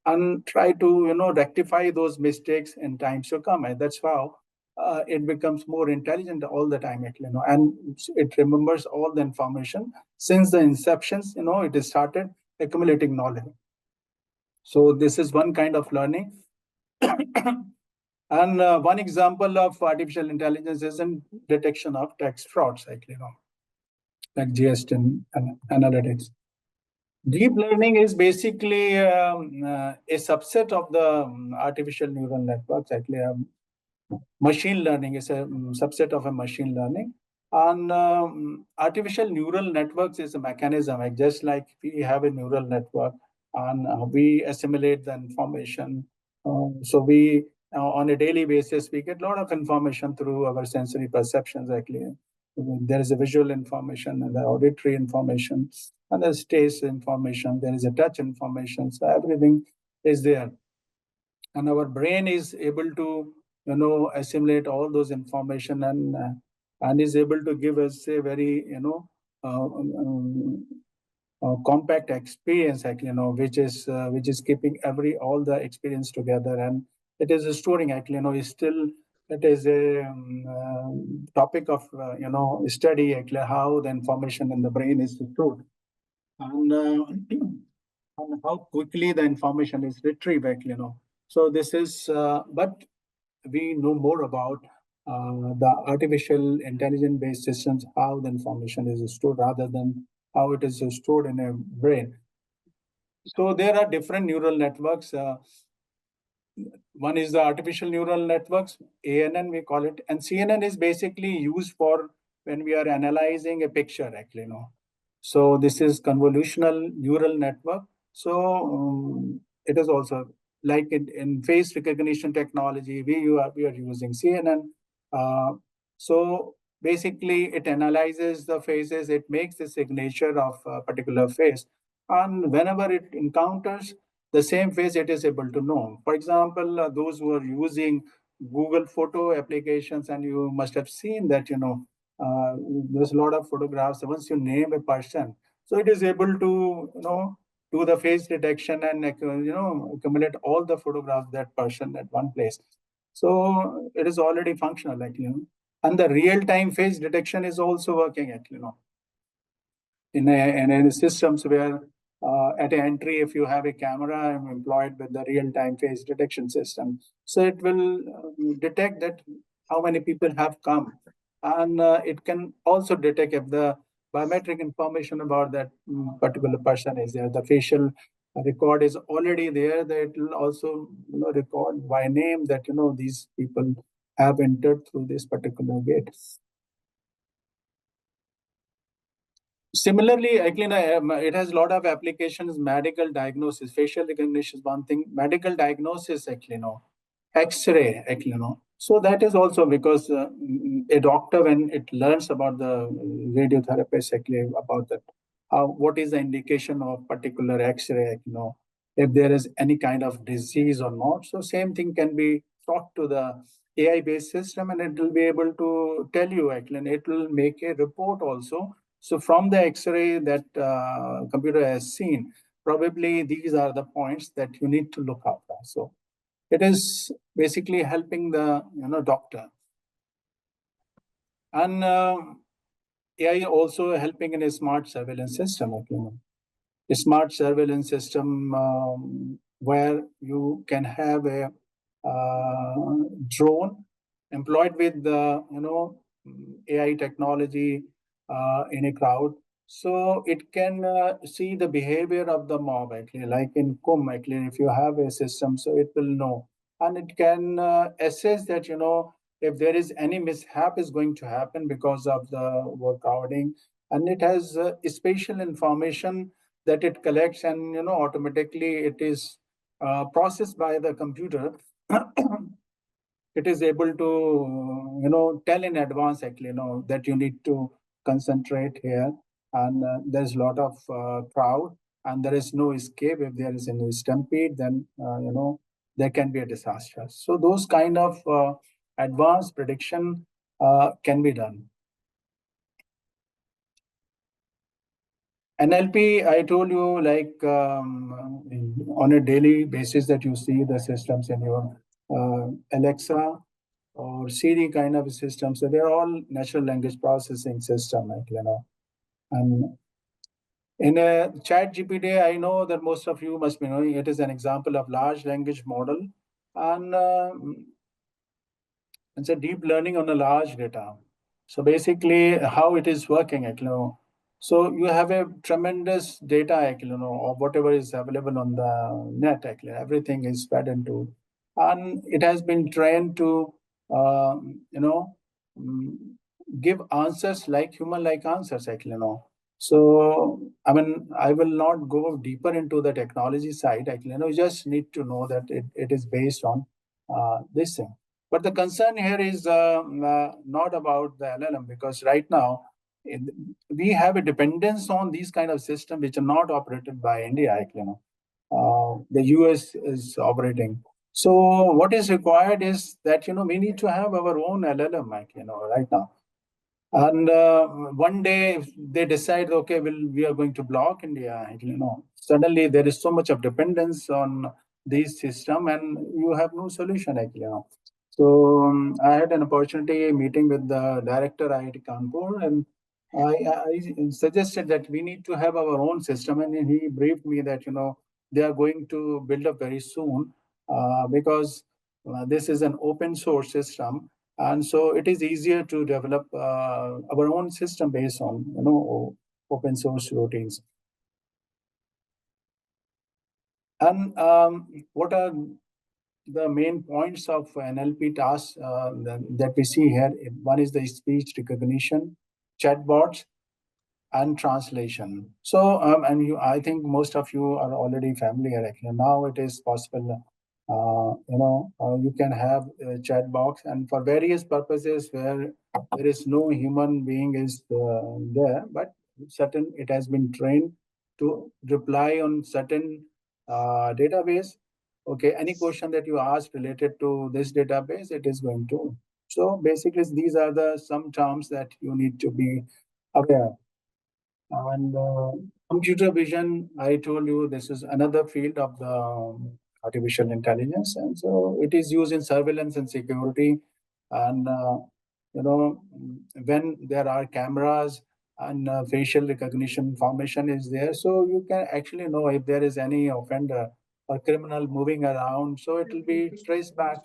and try to rectify those mistakes in times to come, and that's how it becomes more intelligent all the time actually, and it remembers all the information since the inceptions, it is started accumulating knowledge. So this is one kind of learning. And one example of artificial intelligence is in detection of tax frauds, actually, like GST and analytics. Deep learning is basically a subset of the artificial neural networks. Actually, machine learning is a subset of a machine learning. And artificial neural networks is a mechanism, like just like we have a neural network and we assimilate the information. So we, on a daily basis, we get a lot of information through our sensory perceptions, actually. There is a visual information and the auditory information and there's taste information, there is a touch information. So everything is there. And our brain is able to assimilate all those information and is able to give us a very compact experience, actually, which is keeping all the experience together, and it is storing, actually, is still, it is a topic of study, actually, how the information in the brain is stored, and and how quickly the information is retrieved, actually, So this is, but we know more about the artificial intelligence-based systems, how the information is stored rather than how it is stored in a brain. So there are different neural networks. One is the artificial neural networks, ANN we call it, and CNN is basically used for when we are analyzing a picture, actually, So this is convolutional neural network. So it is also like in face recognition technology, we are using CNN. So basically, it analyzes the faces, it makes the signature of a particular face, and whenever it encounters the same face, it is able to know. For example, those who are using Google photo applications, and you must have seen that, there's a lot of photographs. Once you name a person, so it is able to, do the face detection and, accumulate all the photographs of that person at one place. So it is already functional, actually. And the real-time face detection is also working, actually, in systems where at an entry, if you have a camera, I'm employed with the real-time face detection system. So it will detect that how many people have come. And it can also detect if the biometric information about that particular person is there. The facial record is already there. That it will also record by name that these people have entered through this particular gate. Similarly, actually, it has a lot of applications. Medical diagnosis, facial recognition is one thing. Medical diagnosis, actually, X-ray, actually, So that is also because a doctor, when it learns about the radiotherapist, actually, about that, what is the indication of particular X-ray, if there is any kind of disease or not. So same thing can be taught to the AI-based system, and it will be able to tell you, actually, and it will make a report also. So from the X-ray that computer has seen, probably these are the points that you need to look after. So it is basically helping the doctor, and AI also helping in a smart surveillance system. A smart surveillance system where you can have a drone employed with the AI technology in a crowd, so it can see the behavior of the mob, actually, like in Kum, actually, if you have a system, so it will know, and it can assess that if there is any mishap is going to happen because of the overcrowding, and it has spatial information that it collects, and automatically it is processed by the computer it is able to, tell in advance, actually, that you need to concentrate here, and there's a lot of crowd, and there is no escape. If there is any stampede, then, there can be a disaster. So those kind of advanced prediction can be done. NLP, I told you, like on a daily basis that you see the systems in your Alexa or Siri kind of systems. So they're all natural language processing system, And in a chat GPT, I know that most of you must be knowing it is an example of large language model, and it's a deep learning on a large data. So basically, how it is working, So you have a tremendous data, of whatever is available on the net, everything is fed into, and it has been trained to, mm, give answers like human-like answers, So I mean, I will not go deeper into the technology side, You just need to know that it is based on this thing. But the concern here is not about the LLM, because right now we have a dependence on these kind of systems which are not operated by India. The US is operating. So what is required is that we need to have our own LLM, right now. And one day, if they decide, okay, we are going to block India, suddenly there is so much of dependence on this system, and you have no solution, So I had an opportunity meeting with the director IIT Kanpur, and I suggested that we need to have our own system, and he briefed me that they are going to build up very soon, because this is an open source system, and so it is easier to develop our own system based on open source routines. And what are the main points of NLP tasks that we see here? One is the speech recognition, chatbots, and translation. So, and I think most of you are already familiar. Now it is possible. You can have a chat box, and for various purposes where there is no human being is there, but certain it has been trained to reply on certain database. Okay, any question that you ask related to this database, it is going to. So basically, these are the some terms that you need to be aware. And computer vision, I told you, this is another field of the artificial intelligence, and so it is used in surveillance and security. And when there are cameras and facial recognition formation is there, so you can actually know if there is any offender or criminal moving around. So it will be traced back,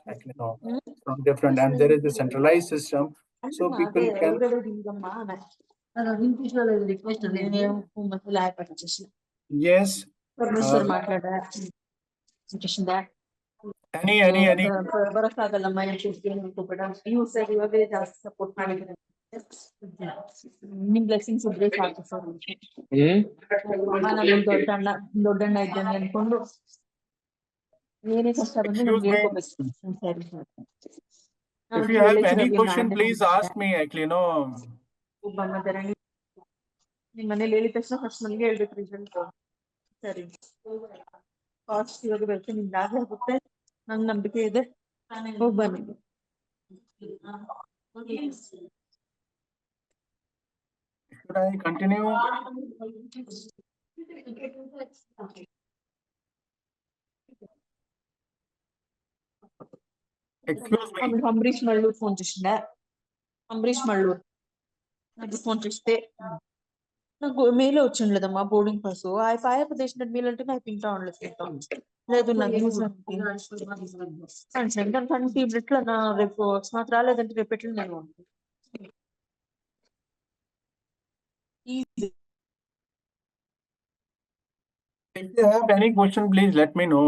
from different, and there is a centralized system, so people can. Yes. Any. ನಿಮ್ಮ blessings ಇದ್ರೆ ಸಾಕು sir. ನಾನು ದೊಡ್ಡಣ್ಣ ಇದ್ದಾನೆ ಅನ್ಕೊಂಡು ಏನೇ ಕಷ್ಟ ಬಂದ್ರೆ ನಮ್ಗೆ ಹೇಳ್ಕೊಬೇಕು. ಸರಿ sir. If you have any question, please ask me. ನಿಮ್ಮ ಮನೇಲಿ ಹೇಳಿದ ತಕ್ಷಣ ಫಸ್ಟ್ ನನಗೆ ಹೇಳ್ಬೇಕು ರಿಸಲ್ಟ್. ಸರಿ, ಕಾಸ್ಟ್ ಇವಾಗ ಬರುತ್ತೆ, ನಿಮ್ಗೆ ಆಗುತ್ತೆ, ನಂಗೆ ನಂಬಿಕೆ ಇದೆ, ಹೋಗಿ ಬನ್ನಿ. Should I continue? Excuse me. Ambareesh Malluru phone చేసిందా? అంబరీష్ మళ్ళూరు నాకు ఫోన్ చేస్తే నాకు మెయిల్ వచ్చింది లేదమ్మా బోర్డింగ్ పాస్. ఆ ఫైర్ చేసినట్టు మెయిల్ అంటే నాకు తింటా ఉండలేదు. లేదు నాకు ఎట్లా నా రేపు నాకు రాలేదంటే రేపు ఎట్లా నేను If you have any question, please let me know.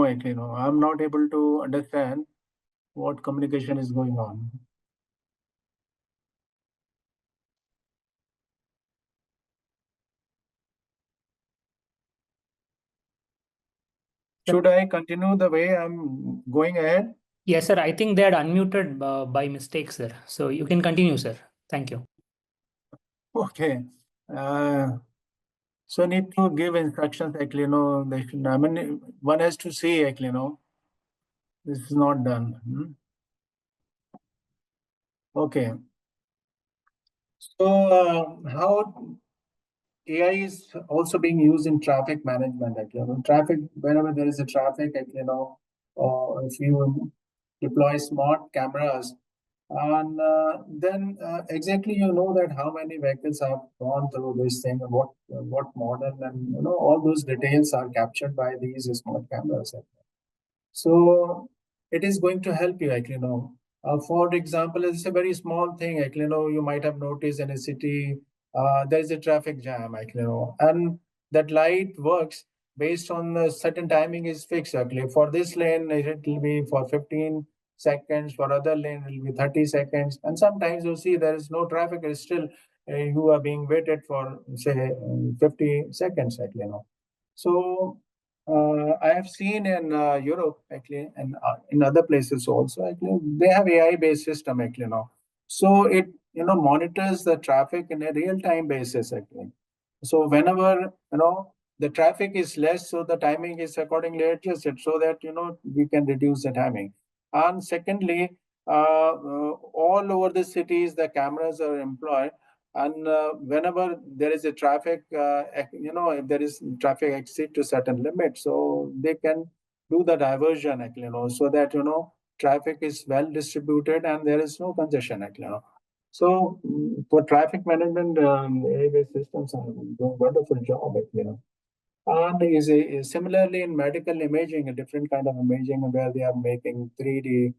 I'm not able to understand what communication is going on. Should I continue the way I'm going ahead? Yes, sir. I think they had unmuted by mistake, sir. So you can continue, sir. Thank you. Okay. So need to give instructions, actually, they should, I mean, one has to see, actually, this is not done. Okay. So how AI is also being used in traffic management, actually. Traffic, whenever there is a traffic, actually, or if you deploy smart cameras, and then exactly that how many vehicles have gone through this thing and what model, and all those details are captured by these smart cameras. So it is going to help you, actually, for example, it's a very small thing, actually, you might have noticed in a city, there is a traffic jam, actually, and that light works based on a certain timing is fixed, actually. For this lane, it will be for 15 seconds, for other lane, it will be 30 seconds. And sometimes you see there is no traffic, it's still, you are being waited for, say, 50 seconds, actually, So I have seen in Europe, actually, and in other places also, actually, they have AI-based system, actually, So it, monitors the traffic in a real-time basis, actually. So whenever, the traffic is less, so the timing is accordingly adjusted so that, we can reduce the timing. And secondly, all over the cities, the cameras are employed, and whenever there is a traffic, if there is traffic exceed to certain limit, so they can do the diversion, actually, so that, traffic is well distributed and there is no congestion, actually, So for traffic management, AI-based systems are doing a wonderful job, actually, And similarly in medical imaging, a different kind of imaging where they are making 3D,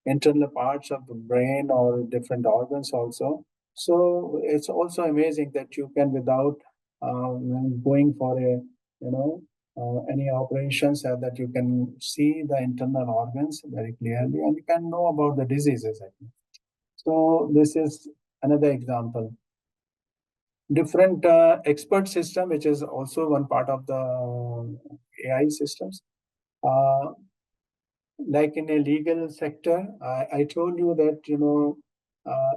internal parts of the brain or different organs also. So it's also amazing that you can, without going for any operations, that you can see the internal organs very clearly and you can know about the diseases. So this is another example. Different expert system, which is also one part of the AI systems. Like in a legal sector, I told you that,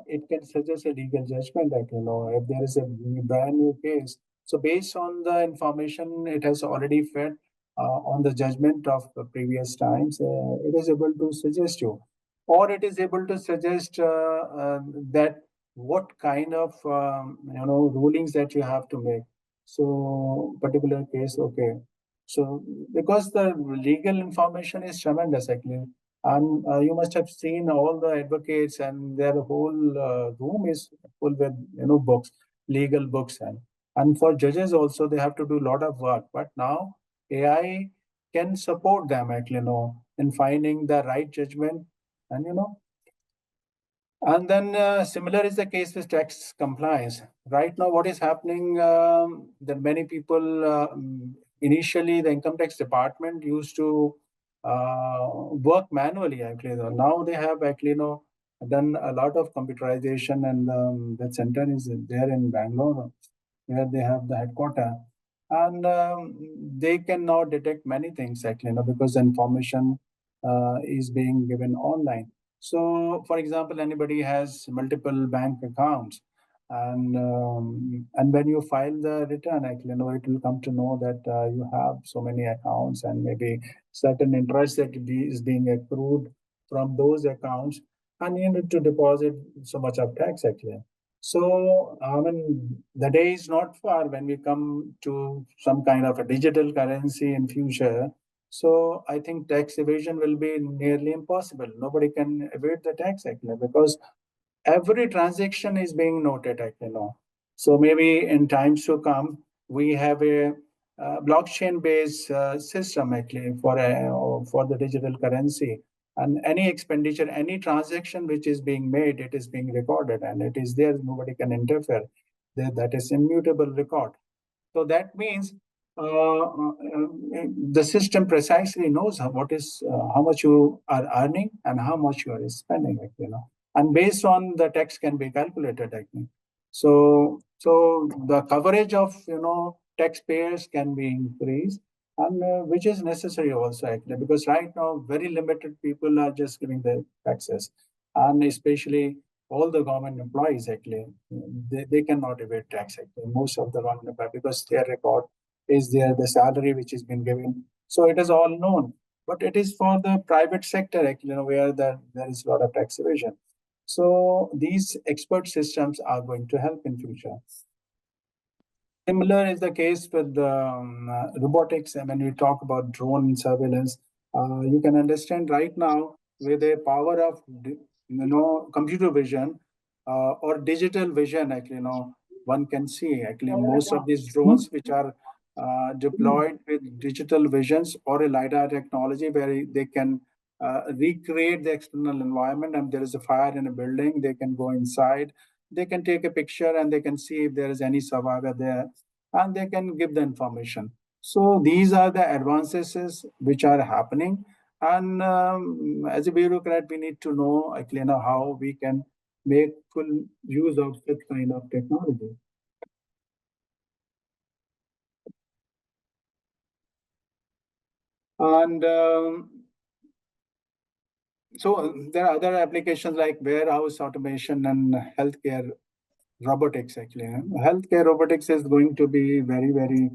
it can suggest a legal judgment that, if there is a brand new case. So based on the information it has already fed on the judgment of the previous times, it is able to suggest you, or it is able to suggest that what kind of, rulings that you have to make. So particular case, okay. So because the legal information is tremendous, actually, and you must have seen all the advocates and their whole room is full with books, legal books, and for judges also they have to do a lot of work. But now AI can support them, actually, in finding the right judgment, and and then similar is the case with tax compliance. Right now, what is happening, that many people, initially the income tax department used to work manually, actually. Now they have, actually, done a lot of computerization, and the center is there in Bangalore, where they have the headquarter. And they can now detect many things, actually, because the information is being given online. So, for example, anybody has multiple bank accounts, and when you file the return, actually, it will come to know that you have so many accounts, and maybe certain interest that is being accrued from those accounts, and you need to deposit so much of tax, actually. So, I mean, the day is not far when we come to some kind of a digital currency in future. So I think tax evasion will be nearly impossible. Nobody can evade the tax, actually, because every transaction is being noted, actually, now. So maybe in times to come, we have a blockchain-based system, actually, for the digital currency. And any expenditure, any transaction which is being made, it is being recorded, and it is there. Nobody can interfere. That is immutable record. So that means the system precisely knows how much you are earning and how much you are spending, and based on the tax can be calculated, actually. So the coverage of taxpayers can be increased, and which is necessary also actually, because right now very limited people are just giving the taxes, and especially all the government employees actually, they cannot evade tax actually. Most of the government employees, because their record is there, the salary which has been given, so it is all known. But it is for the private sector actually, where there is a lot of tax evasion. So these expert systems are going to help in future. Similar is the case with robotics. And when we talk about drone surveillance, you can understand right now with the power of computer vision or digital vision. Actually, one can see actually most of these drones which are deployed with digital visions or a lidar technology, where they can recreate the external environment. And there is a fire in a building, they can go inside, they can take a picture, and they can see if there is any survivor there, and they can give the information. So these are the advances which are happening. And as a bureaucrat, we need to know actually how we can make full use of such kind of technology. And so there are other applications like warehouse automation and healthcare robotics. Actually, healthcare robotics is going to be very, very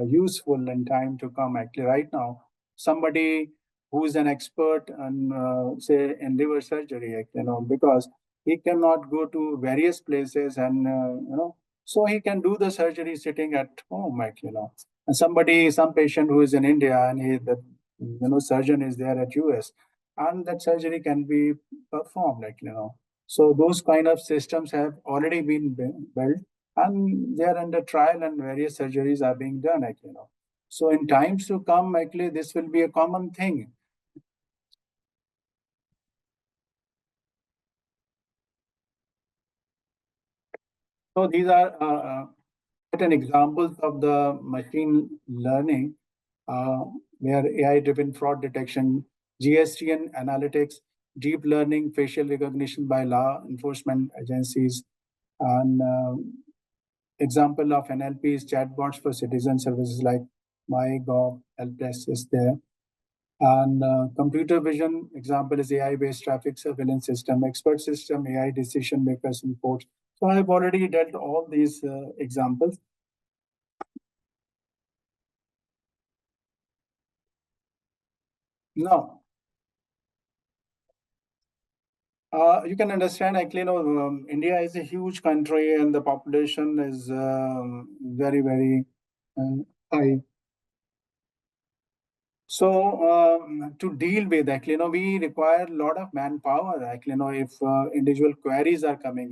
useful in time to come. Actually, right now, somebody who is an expert and say in liver surgery, because he cannot go to various places, and so he can do the surgery sitting at home. Actually, and some patient who is in India, and the surgeon is there at US, and that surgery can be performed. So those kind of systems have already been built, and they are under trial, and various surgeries are being done. Actually, so in times to come, actually, this will be a common thing. So these are certain examples of the machine learning, where AI-driven fraud detection, GSTN analytics, deep learning, facial recognition by law enforcement agencies, and example of NLP is chatbots for citizen services like MyGov, Helpdesk is there. And computer vision example is AI-based traffic surveillance system, expert system, AI decision makers in courts. So I've already dealt all these examples. Now, you can understand actually, India is a huge country, and the population is very, very high. So to deal with actually, we require a lot of manpower. Actually, if individual queries are coming,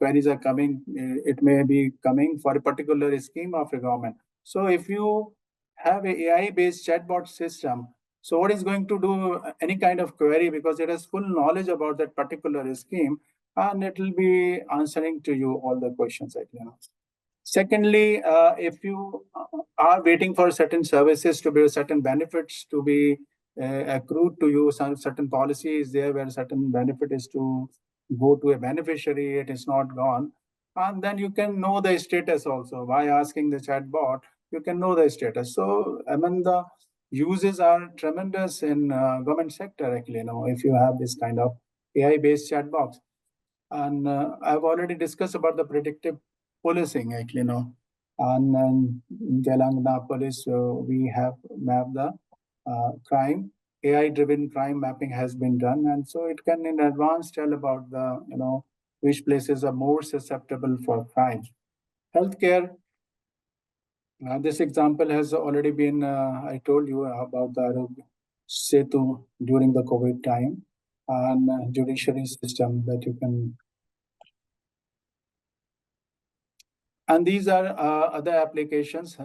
it may be coming for a particular scheme of a government. So if you have a AI-based chatbot system, so what is going to do any kind of query, because it has full knowledge about that particular scheme, and it will be answering to you all the questions. Actually, Secondly, if you are waiting for certain services to be, certain benefits to be accrued to you, some certain policy is there where certain benefit is to go to a beneficiary, it is not gone. And then you can know the status also. By asking the chatbot, you can know the status. So, I mean, the uses are tremendous in government sector, actually, if you have this kind of AI-based chatbots. And I've already discussed about the predictive policing, actually, and in Telangana police, we have mapped the crime. AI-driven crime mapping has been done, and so it can in advance tell about the which places are more susceptible for crime. Healthcare. This example has already been. I told you about the Arogya Setu during the COVID time, and judiciary system that you can. And these are other applications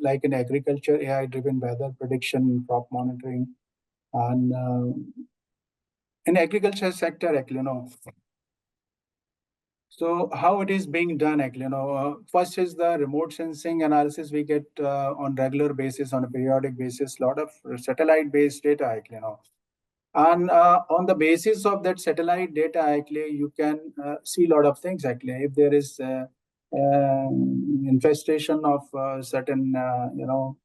like in agriculture, AI-driven weather prediction, crop monitoring, and in agriculture sector, actually, So how it is being done, actually, first is the remote sensing analysis we get on regular basis, on a periodic basis, lot of satellite-based data, actually, And on the basis of that satellite data, actually, you can see a lot of things, actually. If there is infestation of certain,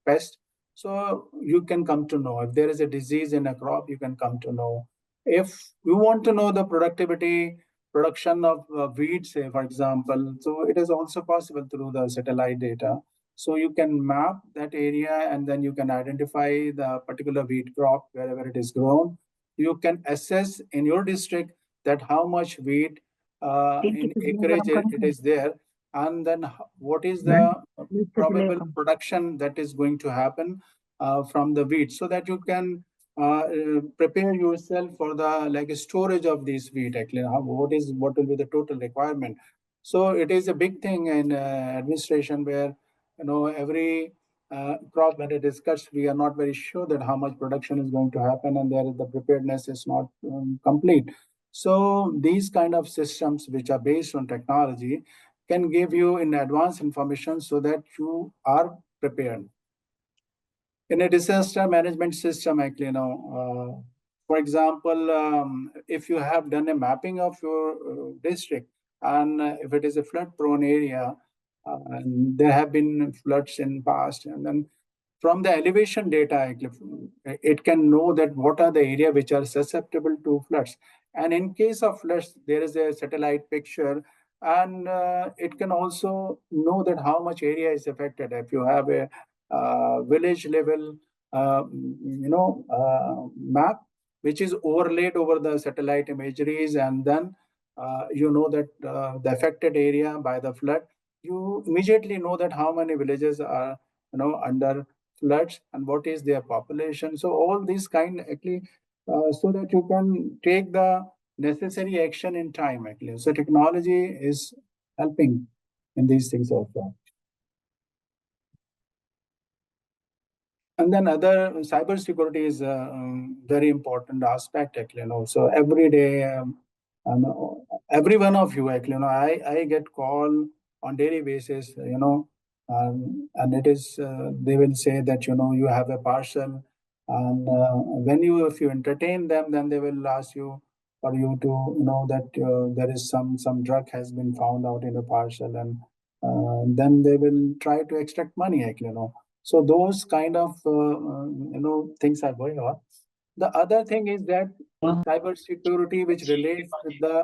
pest, So you can come to know if there is a disease in a crop, you can come to know. If you want to know the production of wheat, say, for example, so it is also possible through the satellite data. So you can map that area and then you can identify the particular wheat crop wherever it is grown. You can assess in your district that how much wheat in acreage it is there, and then what is the probable production that is going to happen from the wheat, so that you can prepare yourself for the storage of these wheat. Actually, what will be the total requirement? So it is a big thing in administration where every crop when it is cut, we are not very sure that how much production is going to happen, and the preparedness is not complete. So these kind of systems which are based on technology can give you in advance information so that you are prepared. In a disaster management system, actually, for example, if you have done a mapping of your district, and if it is a flood prone area, and there have been floods in past, and then from the elevation data, actually, it can know that what are the area which are susceptible to floods. And in case of floods, there is a satellite picture, and it can also know that how much area is affected. If you have a village level, map which is overlaid over the satellite imageries, and then that the affected area by the flood, you immediately know that how many villages are under floods and what is their population. So all these kind actually, so that you can take the necessary action in time. Actually, so technology is helping in these things also. And then other cybersecurity is a very important aspect, actually. So every day, every one of you, actually, I get call on daily basis, and it is they will say that you have a parcel, and if you entertain them, then they will ask you for you to know that there is some drug has been found out in a parcel, and then they will try to extract money, actually. So those kind of things are going on. The other thing is that cybersecurity, which relates with the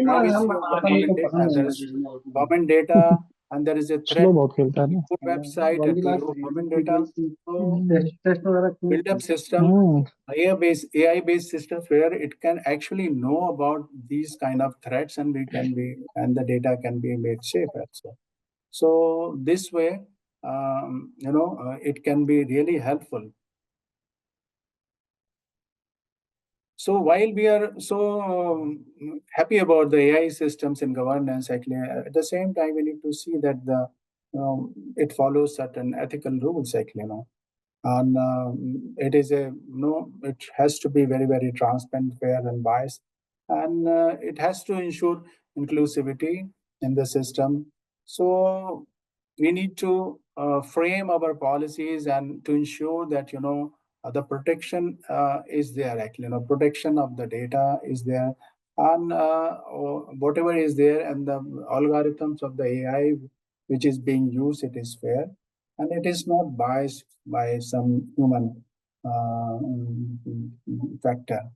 privacy of the public data. There is government data, and there is a threat to your website and to your government data. So build up system, AI-based systems where it can actually know about these kind of threats, and the data can be made safe also. So this way, it can be really helpful. So while we are so happy about the AI systems in governance, actually, at the same time, we need to see that it follows certain ethical rules, actually, and it is it has to be very, very transparent, fair, and biased, and it has to ensure inclusivity in the system. So we need to frame our policies and to ensure that the protection is there, actually. Protection of the data is there, and whatever is there, and the algorithms of the AI which is being used, it is fair, and it is not biased by some human factor.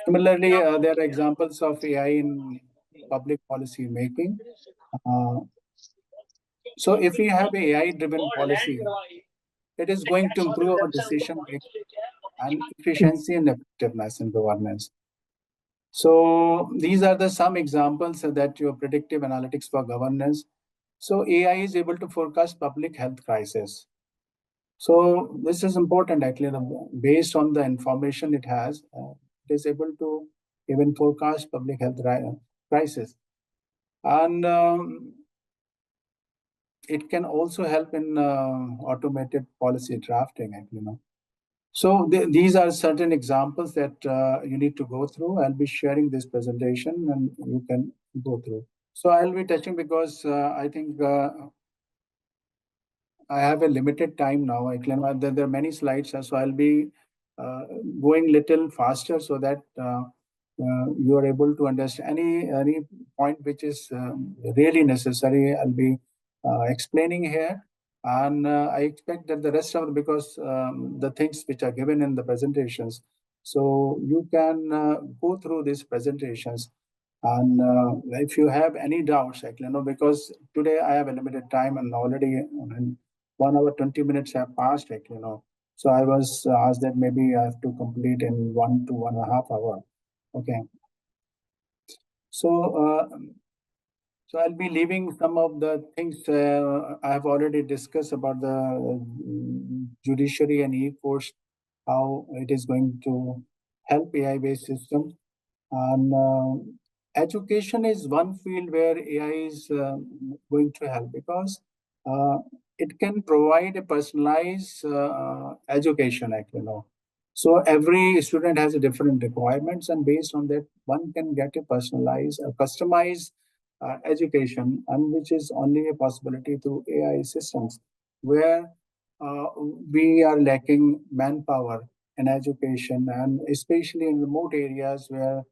Similarly, there are examples of AI in public policy making. So if we have AI-driven policy, it is going to improve our decision making and efficiency and effectiveness in governance. So these are some examples that your predictive analytics for governance. So AI is able to forecast public health crisis. So this is important, actually, based on the information it has. It is able to even forecast public health crisis. And it can also help in automated policy drafting, actually. So these are certain examples that you need to go through. I'll be sharing this presentation and you can go through. So I'll be touching because I think I have a limited time now. There are many slides, so I'll be going little faster so that you are able to understand any point which is really necessary. I'll be explaining here. And I expect that the rest of because the things which are given in the presentations, so you can go through these presentations. And if you have any doubts, because today I have a limited time and already 1 hour 20 minutes have passed, so I was asked that maybe I have to complete in 1 to 1.5 hours. Okay. So so I'll be leaving some of the things I have already discussed about the judiciary and e-course, how it is going to help AI-based systems. And education is one field where AI is going to help because it can provide a personalized education, So every student has a different requirements, and based on that, one can get a personalized, customized education, and which is only a possibility through AI systems, where we are lacking manpower in education, and especially in remote areas where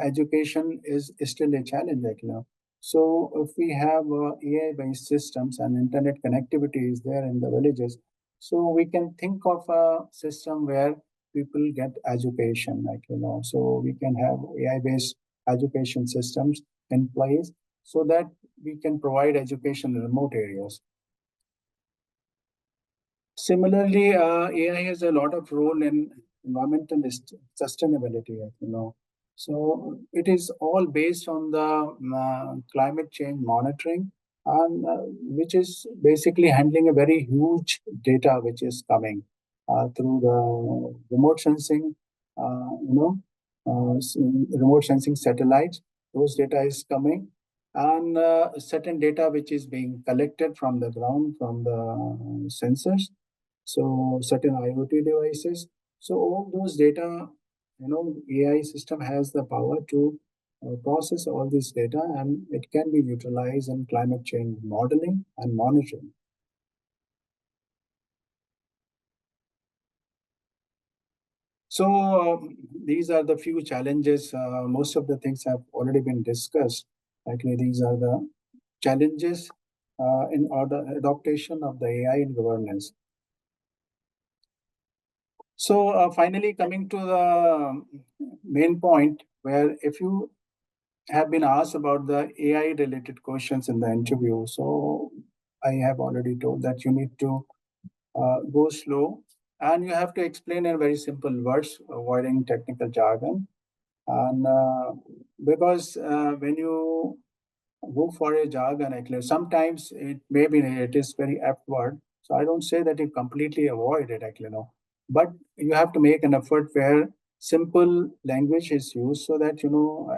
education is still a challenge, So if we have AI-based systems and internet connectivity is there in the villages, so we can think of a system where people get education, So we can have AI-based education systems in place so that we can provide education in remote areas. Similarly, AI has a lot of role in environmental sustainability, So it is all based on the climate change monitoring, and which is basically handling a very huge data which is coming through the remote sensing, remote sensing satellites. Those data is coming, and certain data which is being collected from the ground from the sensors. So certain IoT devices. So all those data, AI system has the power to process all this data, and it can be utilized in climate change modeling and monitoring. So these are the few challenges. Most of the things have already been discussed. Actually, these are the challenges in order adaptation of the AI in governance. So finally, coming to the main point, where if you have been asked about the AI related questions in the interview, so I have already told that you need to go slow, and you have to explain in very simple words, avoiding technical jargon. And because when you go for a jargon, actually, sometimes it is very apt word. So I don't say that you completely avoid it, actually, but you have to make an effort where simple language is used so that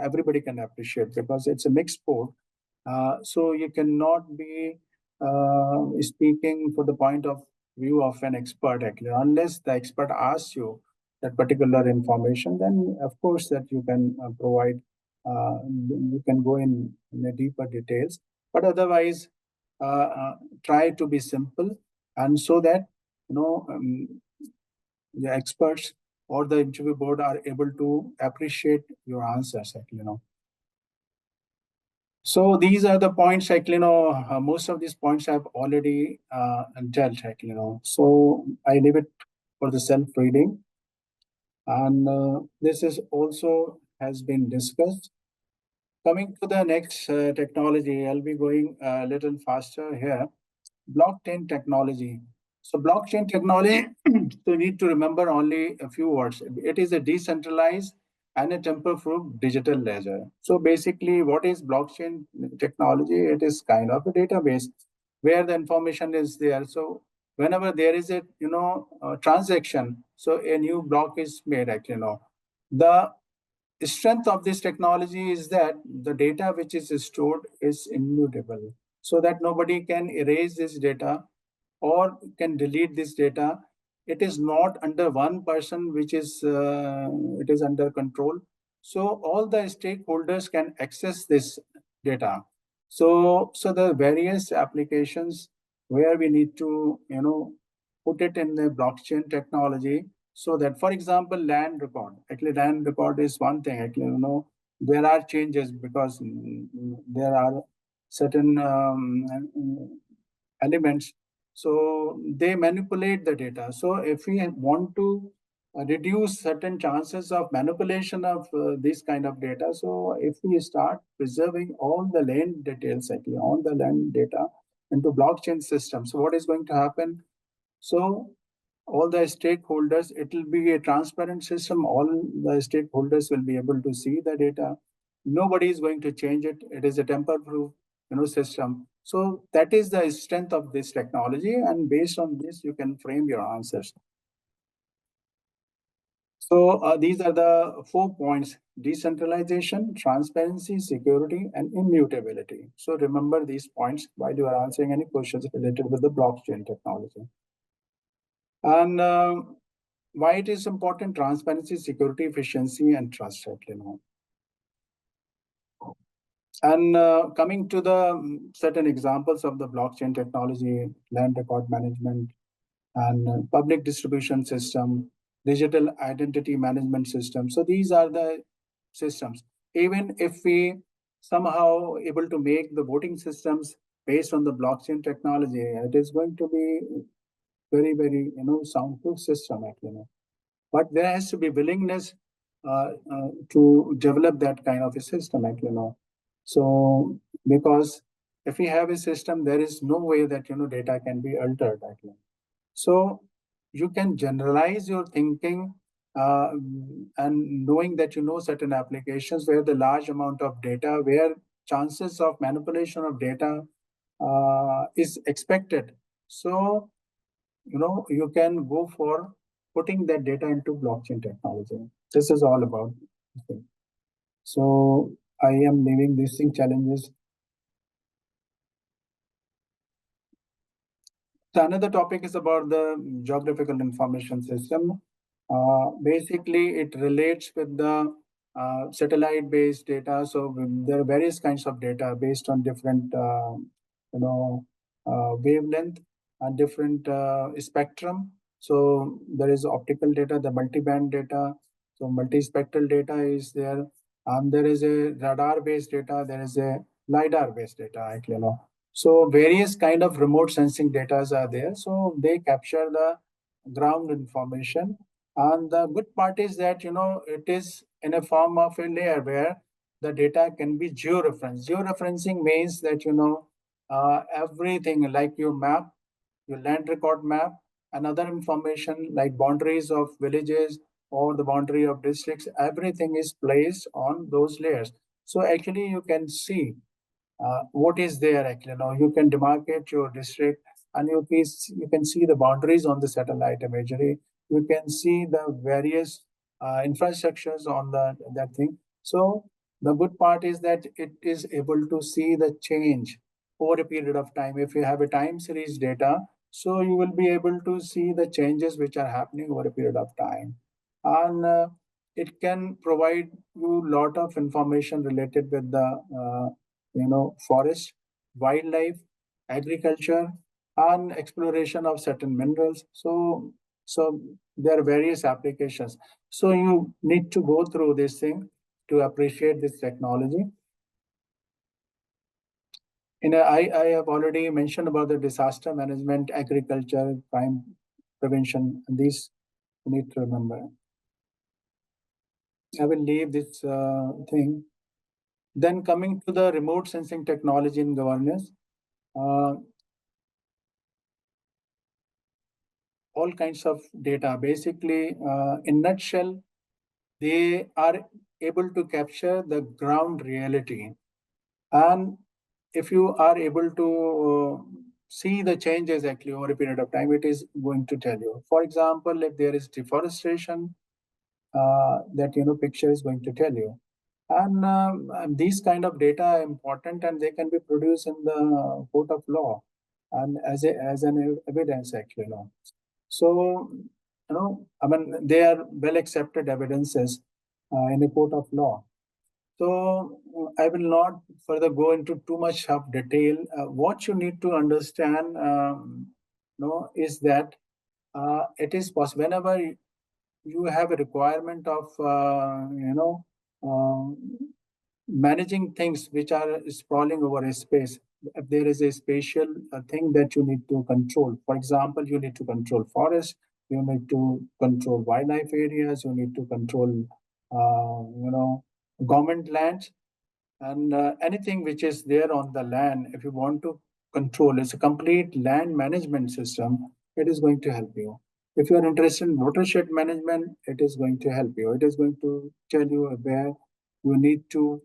everybody can appreciate, because it's a mixed sport. So you cannot be speaking for the point of view of an expert, actually, unless the expert asks you that particular information. Then of course that you can provide. You can go in a deeper details, but otherwise, try to be simple, and so that the experts or the interview board are able to appreciate your answers, So these are the points, most of these points I've already dealt, So I leave it for the self-reading, and this is also has been discussed. Coming to the next technology, I'll be going a little faster here. Blockchain technology. So blockchain technology, so you need to remember only a few words. It is a decentralized and a tamper-proof digital ledger. So basically, what is blockchain technology? It is kind of a database where the information is there. So whenever there is a transaction, so a new block is made. The strength of this technology is that the data which is stored is immutable, so that nobody can erase this data or can delete this data. It is not under one person, which is it is under control. So all the stakeholders can access this data. So the various applications where we need to put it in the blockchain technology, so that, for example, land record. Actually, land record is one thing. There are changes because there are certain elements. So they manipulate the data. So if we want to reduce certain chances of manipulation of this kind of data, so if we start preserving all the land details, actually all the land data into blockchain systems, so what is going to happen? So all the stakeholders, it will be a transparent system. All the stakeholders will be able to see the data. Nobody is going to change it. It is a tamper-proof, system. So that is the strength of this technology, and based on this, you can frame your answers. So these are the 4 points: decentralization, transparency, security, and immutability. So remember these points while you are answering any questions related with the blockchain technology. And why it is important: transparency, security, efficiency, and trust. And coming to the certain examples of the blockchain technology: land record management and public distribution system, digital identity management system. So these are the systems. Even if we somehow able to make the voting systems based on the blockchain technology, it is going to be very, very, soundproof system, But there has to be willingness to develop that kind of a system, So because if we have a system, there is no way that, data can be altered, So you can generalize your thinking and knowing that, certain applications where the large amount of data, where chances of manipulation of data is expected. So, you can go for putting that data into blockchain technology. This is all about this. So I am leaving these thing challenges. So another topic is about the geographical information system. Basically, it relates with the satellite-based data. So there are various kinds of data based on different, wavelength and different spectrum. So there is optical data, the multiband data. So multispectral data is there. There is a radar-based data. There is a LiDAR-based data, So various kind of remote sensing data are there. So they capture the ground information. And the good part is that, it is in a form of a layer where the data can be georeferenced. Georeferencing means that, everything like your map, your land record map, and other information like boundaries of villages or the boundary of districts, everything is placed on those layers. So actually you can see what is there you can demarcate your district, and you can see the boundaries on the satellite imagery. You can see the various infrastructures on that thing. So the good part is that it is able to see the change over a period of time. If you have a time series data, so you will be able to see the changes which are happening over a period of time. And it can provide you a lot of information related with the forest, wildlife, agriculture, and exploration of certain minerals. So there are various applications. So you need to go through this thing to appreciate this technology. I have already mentioned about the disaster management, agriculture, crime prevention, and these you need to remember. I will leave this thing. Then coming to the remote sensing technology in governance, all kinds of data. Basically, in nutshell, they are able to capture the ground reality. And if you are able to see the changes actually over a period of time, it is going to tell you. For example, if there is deforestation, that picture is going to tell you. And these kind of data are important, and they can be produced in the court of law and as an evidence actually. So they are well accepted evidences in a court of law. So I will not further go into too much of detail. What you need to understand, is that it is possible whenever you have a requirement of, managing things which are sprawling over a space. If there is a spatial thing that you need to control, for example, you need to control forests, you need to control wildlife areas, you need to control, government lands, and anything which is there on the land. If you want to control, it's a complete land management system. It is going to help you. If you are interested in watershed management, it is going to help you. It is going to tell you where you need to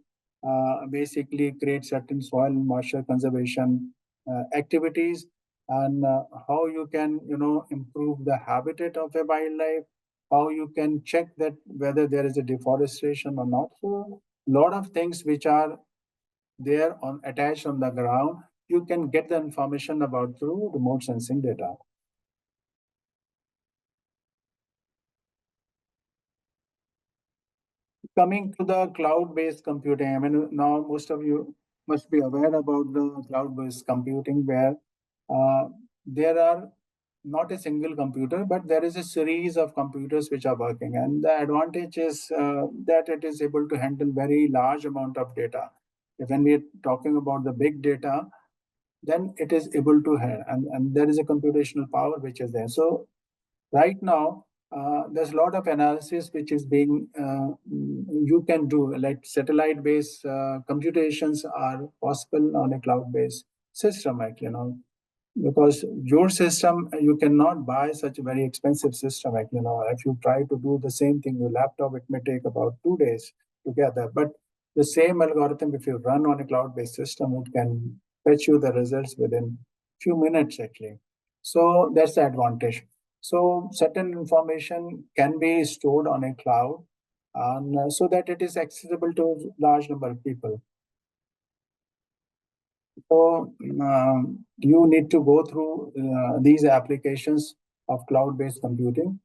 basically create certain soil and moisture conservation activities, and how you can improve the habitat of a wildlife, how you can check that whether there is a deforestation or not. So lot of things which are there on attached on the ground, you can get the information about through remote sensing data. Coming to the cloud-based computing, I mean, now most of you must be aware about the cloud-based computing, where there are not a single computer, but there is a series of computers which are working. And the advantage is that it is able to handle very large amount of data. When we are talking about the big data, then it is able to have, and there is a computational power which is there. So right now, there's a lot of analysis which is being, you can do, like satellite-based computations are possible on a cloud-based system, like, because your system, you cannot buy such a very expensive system. Like, if you try to do the same thing, your laptop, it may take about 2 days together. But the same algorithm, if you run on a cloud-based system, it can fetch you the results within few minutes, actually. So that's the advantage. So certain information can be stored on a cloud, and so that it is accessible to a large number of people. So you need to go through these applications of cloud-based computing.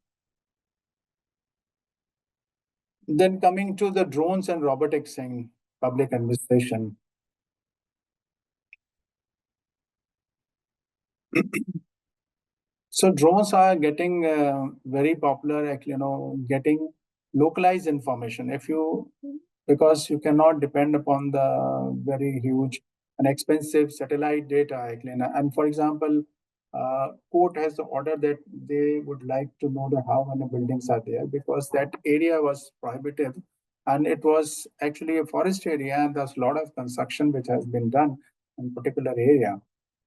Then coming to the drones and robotics in public administration. So drones are getting very popular, actually, getting localized information. Because you cannot depend upon the very huge and expensive satellite data, actually. And for example, court has the order that they would like to know how many buildings are there, because that area was prohibitive, and it was actually a forest area, and there's a lot of construction which has been done in particular area.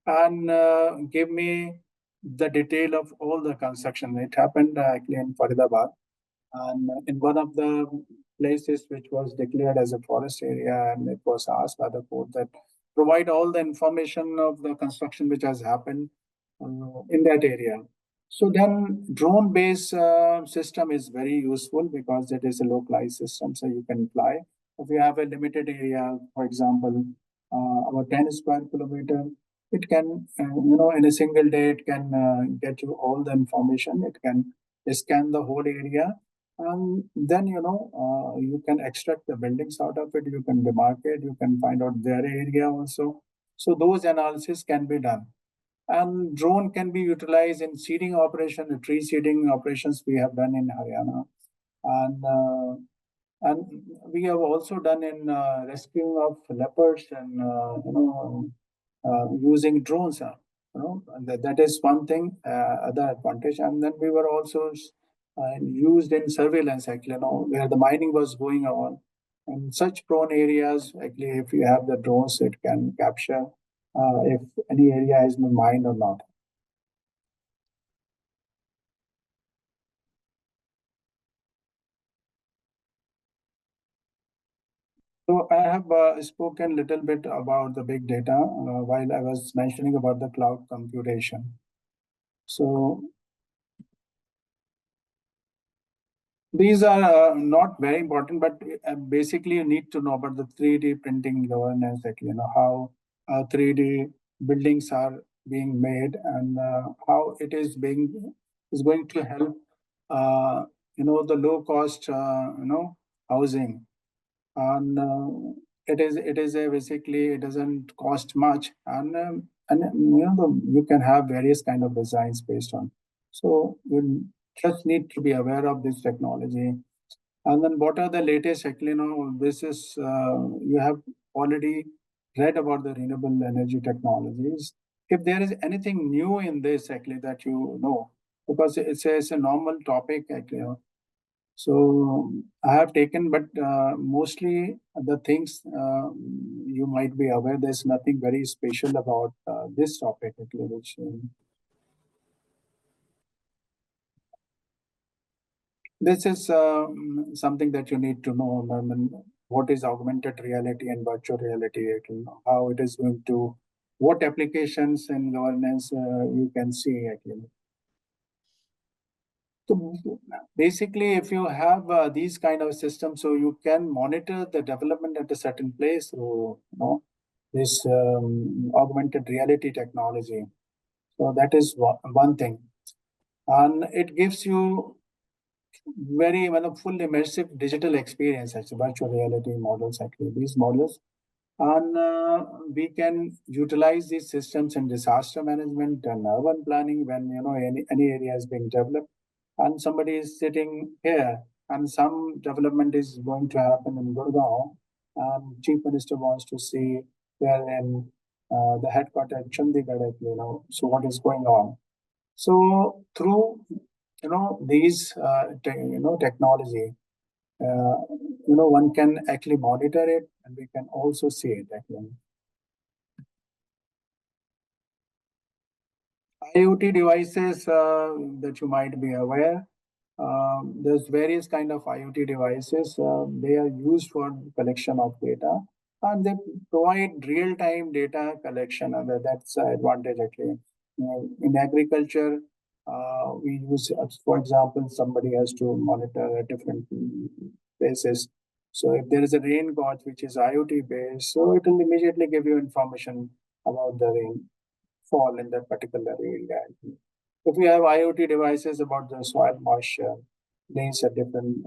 And give me the detail of all the construction. It happened actually in Faridabad, and in one of the places which was declared as a forest area, and it was asked by the court that provide all the information of the construction which has happened in that area. So then drone-based system is very useful because it is a localized system, so you can fly. If you have a limited area, for example, about 10 square kilometer, it can, in a single day, it can get you all the information. It can scan the whole area, and then, you can extract the buildings out of it. You can demarcate, you can find out their area also. So those analysis can be done. And drone can be utilized in seeding operation, tree seeding operations we have done in Haryana. And we have also done in rescuing of leopards, and using drones. That is one thing, other advantage. And then we were also used in surveillance, actually, where the mining was going on. In such prone areas, actually, if you have the drones, it can capture if any area is mined or not. So I have spoken a little bit about the big data while I was mentioning about the cloud computation. So these are not very important, but basically you need to know about the 3D printing governance, actually, how 3D buildings are being made, and how it is going to help, the low cost, housing. And it is a basically, it doesn't cost much, and you can have various kind of designs based on. So you just need to be aware of this technology. And then what are the latest, actually, this is, you have already read about the renewable energy technologies. If there is anything new in this, actually, that you know, because it's a normal topic, actually. So I have taken, but mostly the things you might be aware, there's nothing very special about this topic, actually, which this is something that you need to know. I mean, what is augmented reality and virtual reality, actually, how it is going to, what applications and governance you can see, actually. So basically, if you have these kind of systems, so you can monitor the development at a certain place through, this augmented reality technology. So that is one thing, and it gives you very full immersive digital experience. Actually, virtual reality models, actually, these models, and we can utilize these systems in disaster management and urban planning when any area is being developed and somebody is sitting here and some development is going to happen in Gurgaon, and Chief Minister wants to see where in the headquarters at Chandigarh, so what is going on. So through these technology, one can actually monitor it and we can also see it, actually. IoT devices that you might be aware. There's various kind of IoT devices. They are used for collection of data, and they provide real-time data collection, and that's an advantage, actually. In agriculture, we use, for example, somebody has to monitor at different places. So if there is a rain gauge which is IoT based, so it will immediately give you information about the rainfall in that particular area. If we have IoT devices about the soil moisture, lanes at different,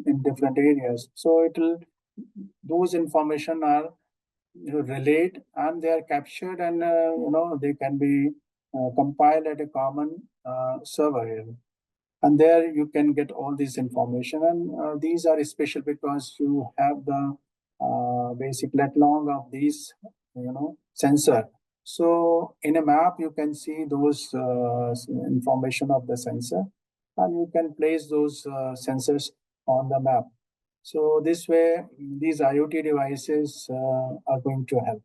in different areas, so it will, those information are relayed and they are captured, and they can be compiled at a common server. And there you can get all this information, and these are special because you have the basic let long of these sensor. So in a map you can see those information of the sensor, and you can place those sensors on the map. So this way these IoT devices are going to help.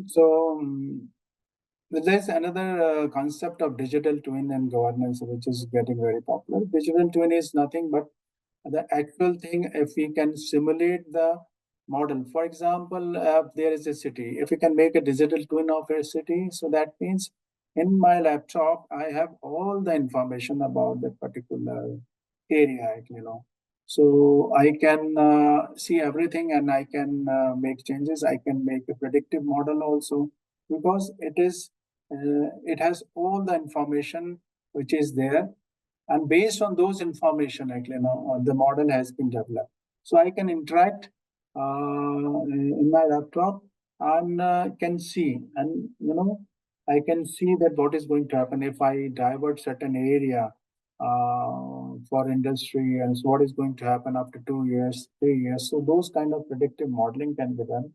So there's another concept of digital twin and governance, which is getting very popular. Digital twin is nothing but the actual thing. If we can simulate the model, for example, if there is a city, if we can make a digital twin of a city, so that means in my laptop, I have all the information about that particular area, So I can see everything and I can make changes. I can make a predictive model also, because it has all the information which is there, and based on those information, actually, the model has been developed. So I can interact in my laptop and can see, and I can see that what is going to happen if I divert certain area for industry, and so what is going to happen after 2 years, 3 years. So those kind of predictive modeling can be done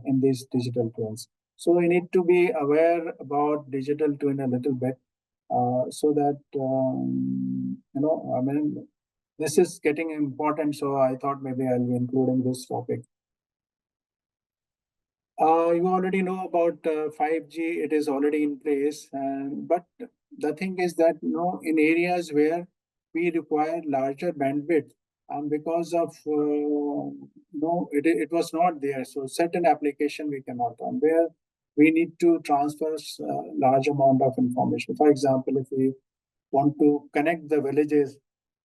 in these digital twins. So we need to be aware about digital twin a little bit, so that this is getting important. So I thought maybe I'll be including this topic. You already know about 5G. It is already in place, but the thing is that in areas where we require larger bandwidth, and because of it was not there, so certain application we cannot run, where we need to transfer large amount of information. For example, if we want to connect the villages,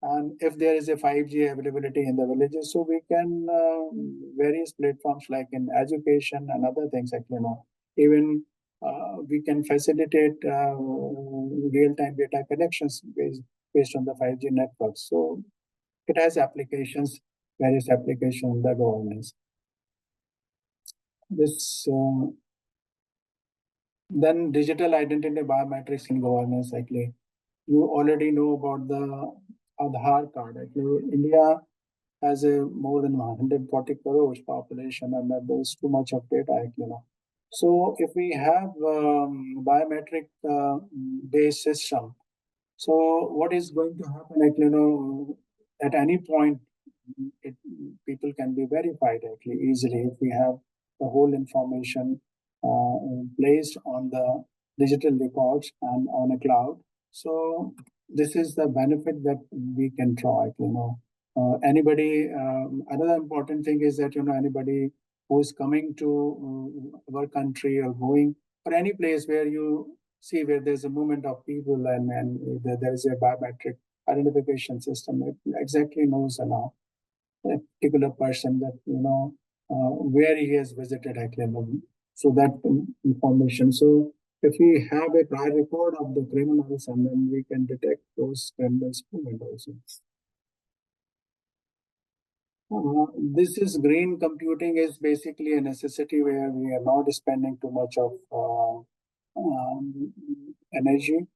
and if there is a 5G availability in the villages, so we can various platforms like in education and other things, like even we can facilitate real-time data connections based on the 5G networks. So it has applications, various applications in the governance. This Then digital identity, biometrics, and governance. Actually, you already know about the Aadhaar card. Actually, India has a more than 140 crores population, and there's too much of data. Actually, so if we have biometric based system, so what is going to happen? Actually, at any point, it, people can be verified actually easily if we have the whole information placed on the digital records and on a cloud. So this is the benefit that we can draw. Anybody. Another important thing is that anybody who is coming to our country or going or any place where you see where there's a movement of people and there is a biometric identification system, it exactly knows now a particular person that where he has visited actually. So that information. So if we have a prior record of the criminals, and then we can detect those criminals movement also. This is green computing is basically a necessity where we are not spending too much of energy,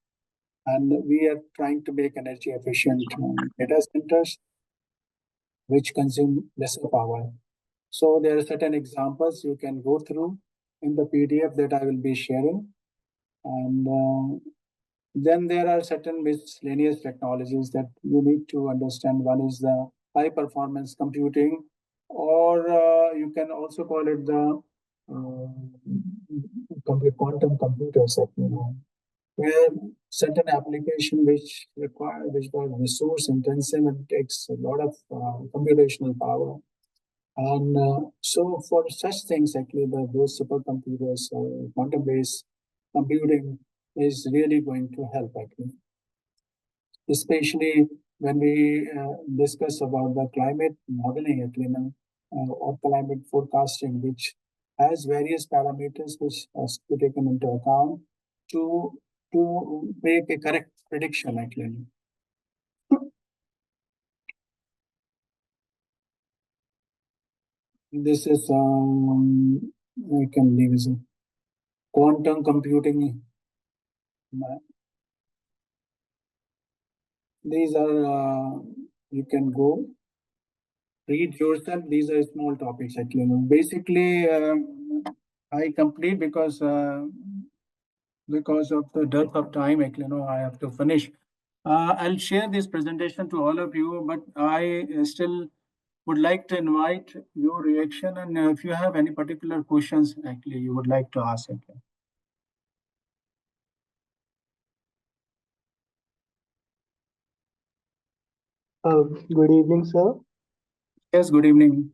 and we are trying to make energy efficient data centers which consume lesser power. So there are certain examples you can go through in the PDF that I will be sharing. And then there are certain miscellaneous technologies that you need to understand. One is the high performance computing, or you can also call it the quantum computers, where certain application which was resource intensive and takes a lot of computational power. And so for such things, actually, those supercomputers, quantum-based computing is really going to help, actually. Especially when we discuss about the climate modeling, actually, or climate forecasting, which has various parameters which has to be taken into account to make a correct prediction, actually. This is I can leave this quantum computing. These are you can go read yourself. These are small topics actually. Basically, I complete because of the dearth of time. Actually, I have to finish. I'll share this presentation to all of you, but I still would like to invite your reaction, and if you have any particular questions, actually, you would like to ask. Actually. Good evening, sir. Yes, good evening.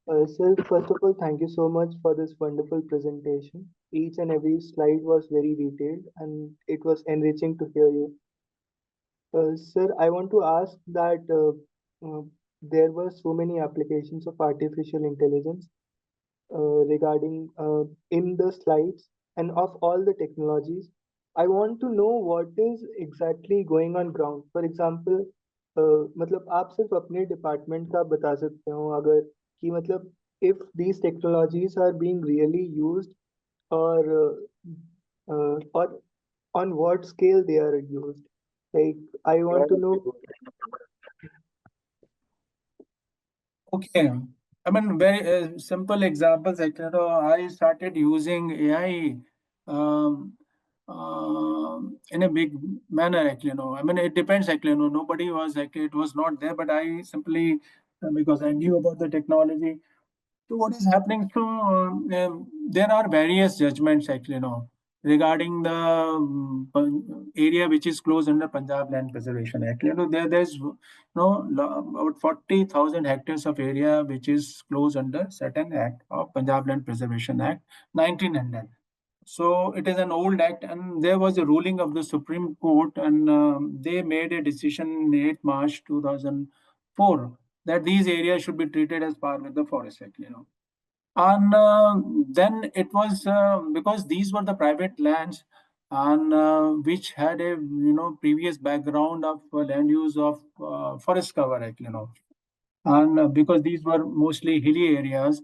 Sir, first of all, thank you so much for this wonderful presentation. Each and every slide was very detailed and it was enriching to hear you. Sir, I want to ask that there were so many applications of artificial intelligence regarding in the slides and of all the technologies. I want to know what is exactly going on ground. For example, मतलब आप सिर्फ अपने department का बता सकते हो अगर कि मतलब if these technologies are being really used or on what scale they are used. Like I want to know. Okay. I mean, very simple examples. I started using AI in a big manner. Actually, I mean, it depends. Actually, nobody was actually. It was not there, but I simply because I knew about the technology. So what is happening? So there are various judgments actually, regarding the area which is close under Punjab Land Preservation Act. There's about 40,000 hectares of area which is close under certain act of Punjab Land Preservation Act 1900. So it is an old act, and there was a ruling of the Supreme Court, and they made a decision in 8 March 2004 that these areas should be treated as par with the forest act. And then it was because these were the private lands, and which had a previous background of land use of forest cover act. And because these were mostly hilly areas,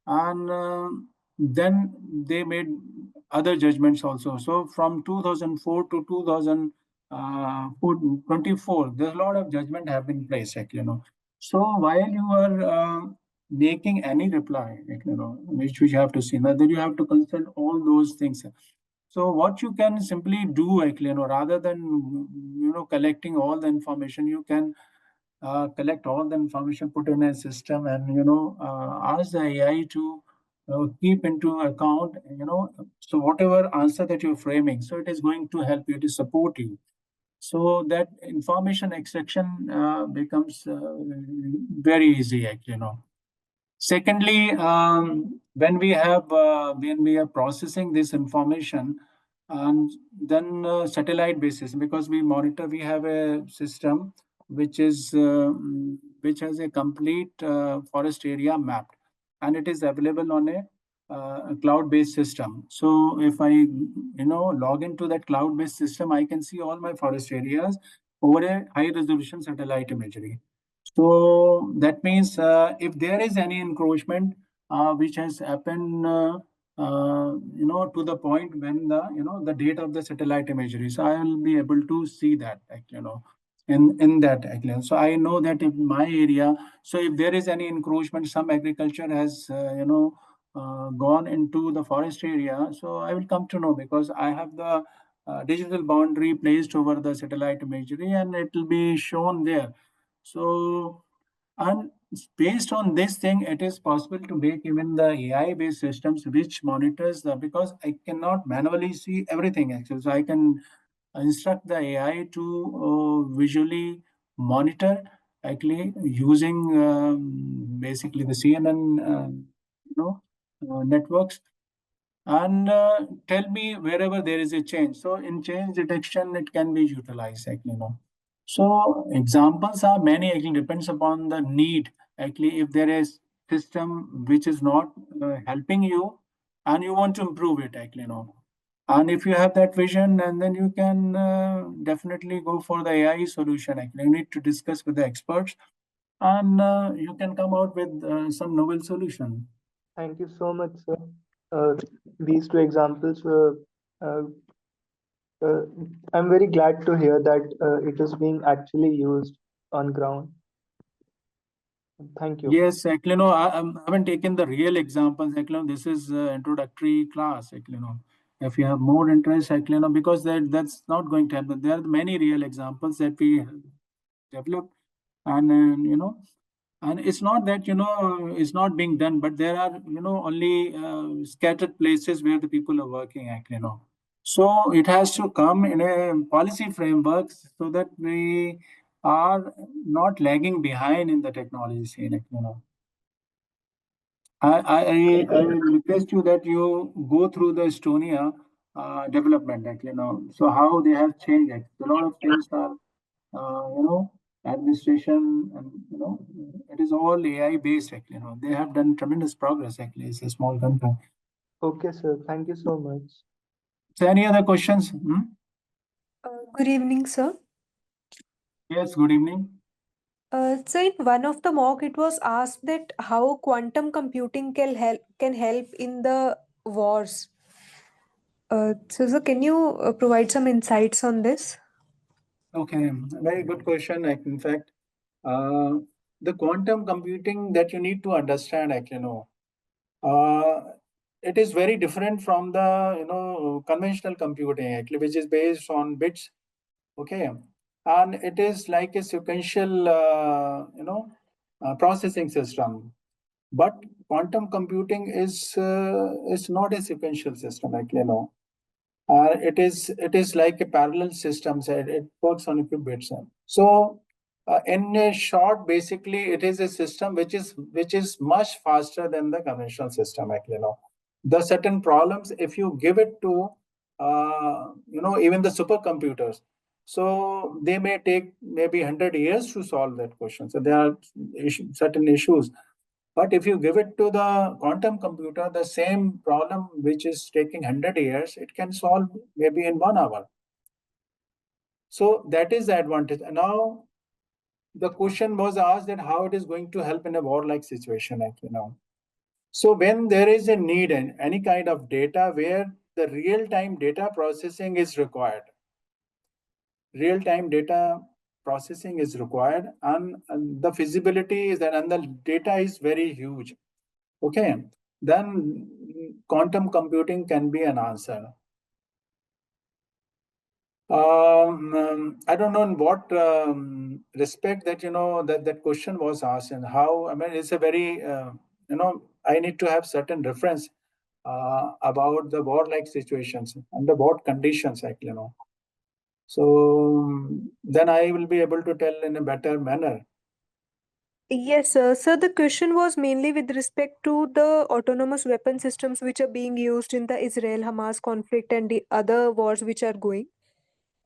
and then they made other judgments also. So from 2004 to 2024, there's a lot of judgment have been placed, So while you are making any reply, which you have to see, now then you have to consult all those things. So what you can simply do, rather than collecting all the information, you can collect all the information, put in a system, and ask the AI to keep into account, so whatever answer that you're framing, so it is going to help you to support you. So that information extraction becomes very easy, Secondly, when we are processing this information, and then satellite basis, because we have a system which has a complete forest area mapped, and it is available on a cloud-based system. So if I log into that cloud-based system, I can see all my forest areas over a high-resolution satellite imagery. So that means if there is any encroachment which has happened, to the point when the date of the satellite imagery, so I will be able to see that, in that, So I know that in my area, so if there is any encroachment, some agriculture has, gone into the forest area, so I will come to know, because I have the digital boundary placed over the satellite imagery, and it will be shown there. So, and based on this thing, it is possible to make even the AI-based systems which monitors because I cannot manually see everything, actually. So I can instruct the AI to visually monitor, actually using basically the CNN, networks, and tell me wherever there is a change. So in change detection, it can be utilized, So examples are many, depends upon the need. If there is system which is not helping you, and you want to improve it, And if you have that vision, and then you can definitely go for the AI solution. You need to discuss with the experts, and you can come out with some novel solution. Thank you so much, sir. These two examples were. Uh, I'm very glad to hear that it is being actually used on ground. Thank you. Yes, I haven't taken the real examples. This is introductory class. If you have more interest, because that's not going to happen. There are many real examples that we developed, and and it's not that it's not being done, but there are only scattered places where the people are working. So it has to come in a policy framework so that we are not lagging behind in the technology scene. I will request you that you go through the Estonia development, so how they have changed it. A lot of things are, administration, and it is all AI based. They have done tremendous progress. It's a small country. Okay, sir. Thank you so much. So, any other questions? Good evening, sir. Yes. Good evening. So in one of the mock, it was asked that how quantum computing can help in the wars. So sir, can you provide some insights on this? Okay, very good question. In fact, the quantum computing that you need to understand, it is very different from the conventional computing, which is based on bits. Okay, and it is like a sequential, processing system. But quantum computing is not a sequential system, it is like a parallel system. So it works on a few bits. So in a short, basically, it is a system which is much faster than the conventional system. The certain problems, if you give it to even the supercomputers, so they may take maybe 100 years to solve that question. So there are certain issues. But if you give it to the quantum computer, the same problem which is taking 100 years, it can solve maybe in 1 hour. So that is the advantage. And now the question was asked that how it is going to help in a war-like situation, So when there is a need in any kind of data where the real-time data processing is required, real-time data processing is required, and the feasibility is that, and the data is very huge. Okay, then quantum computing can be an answer. I don't know in what respect that that question was asked, and how. I mean, it's a very I need to have certain reference about the war-like situations under what conditions actually. So then I will be able to tell in a better manner. Yes, sir. So the question was mainly with respect to the autonomous weapon systems which are being used in the Israel-Hamas conflict and the other wars which are going.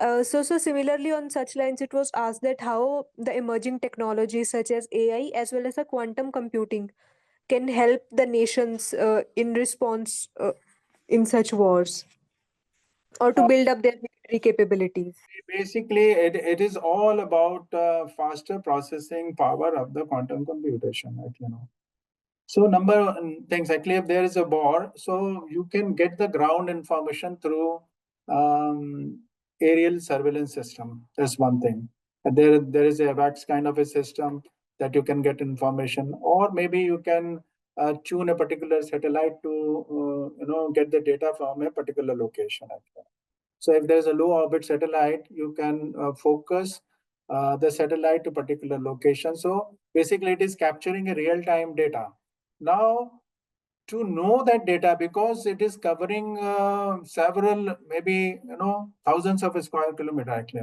So similarly on such lines, it was asked that how the emerging technologies such as AI as well as the quantum computing can help the nations in response in such wars or to build up their military capabilities. Basically, it is all about faster processing power of the quantum computation, So number one things, actually, if there is a war, so you can get the ground information through aerial surveillance system. That's one thing. And there is a VAX kind of a system that you can get information, or maybe you can tune a particular satellite to get the data from a particular location. So if there is a low orbit satellite, you can focus the satellite to particular location. So basically, it is capturing a real-time data. Now, to know that data, because it is covering several, maybe thousands of square kilometers, actually,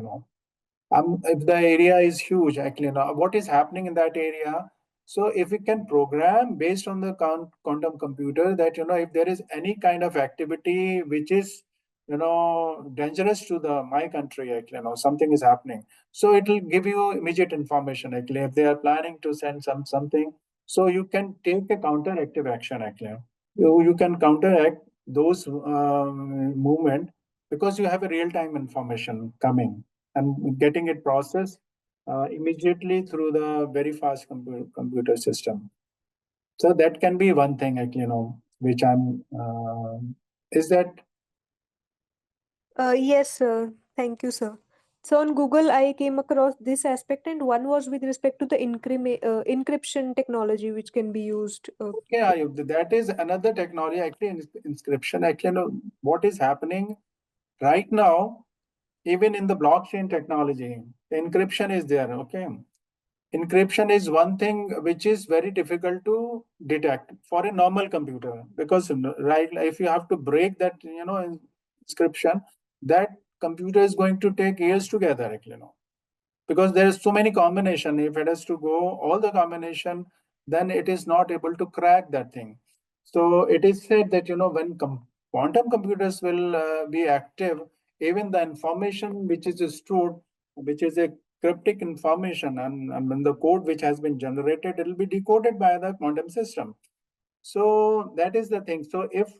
if the area is huge, actually, what is happening in that area? So if we can program based on the quantum computer that if there is any kind of activity which is dangerous to my country, actually, something is happening, so it will give you immediate information. Actually, if they are planning to send something, so you can take a counteractive action. Actually, you can counteract those movement because you have a real-time information coming and getting it processed immediately through the very fast computer system. So that can be one thing, actually, which I'm. Is that? Yes, sir. Thank you, sir. So on Google, I came across this aspect, and one was with respect to the encryption technology which can be used. Okay, Ayub, that is another technology. Actually, inscription. Actually, what is happening right now, even in the blockchain technology, encryption is there. Okay, encryption is one thing which is very difficult to detect for a normal computer, because right, if you have to break that encryption, that computer is going to take years together, actually, because there is so many combination. If it has to go all the combination, then it is not able to crack that thing. So it is said that when quantum computers will be active, even the information which is stored, which is a cryptic information, and when the code which has been generated, it will be decoded by the quantum system. So that is the thing. So if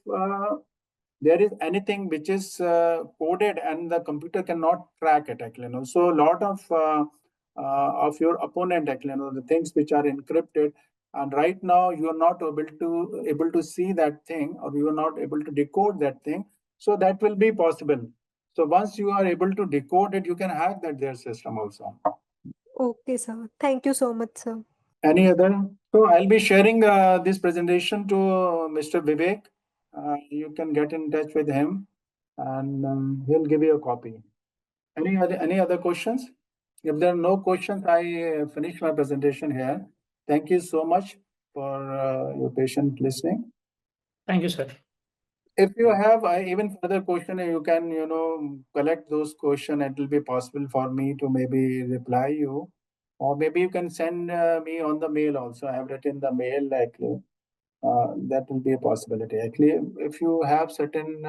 there is anything which is coded and the computer cannot crack it, actually, so a lot of your opponent, actually, the things which are encrypted, and right now you are not able to see that thing, or you are not able to decode that thing. So that will be possible. So once you are able to decode it, you can hack their system also. Okay, sir. Thank you so much, sir. Any other? So I'll be sharing this presentation to Mr. Vivek. You can get in touch with him, and he'll give you a copy. Any other questions? If there are no questions, I finish my presentation here. Thank you so much for your patient listening. Thank you, sir. If you have even further question, you can collect those questions. It will be possible for me to maybe reply you, or maybe you can send me on the mail also. I have written the mail, likely. That will be a possibility. Actually, if you have certain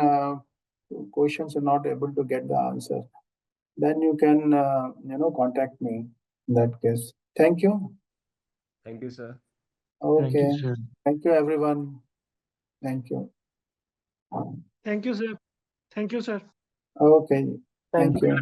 questions you're not able to get the answer, then you can contact me in that case. Thank you. Thank you, sir. Okay. Thank you, sir. Thank you, everyone. Thank you. Thank you, sir. Thank you, sir. Okay. Thank Thank you.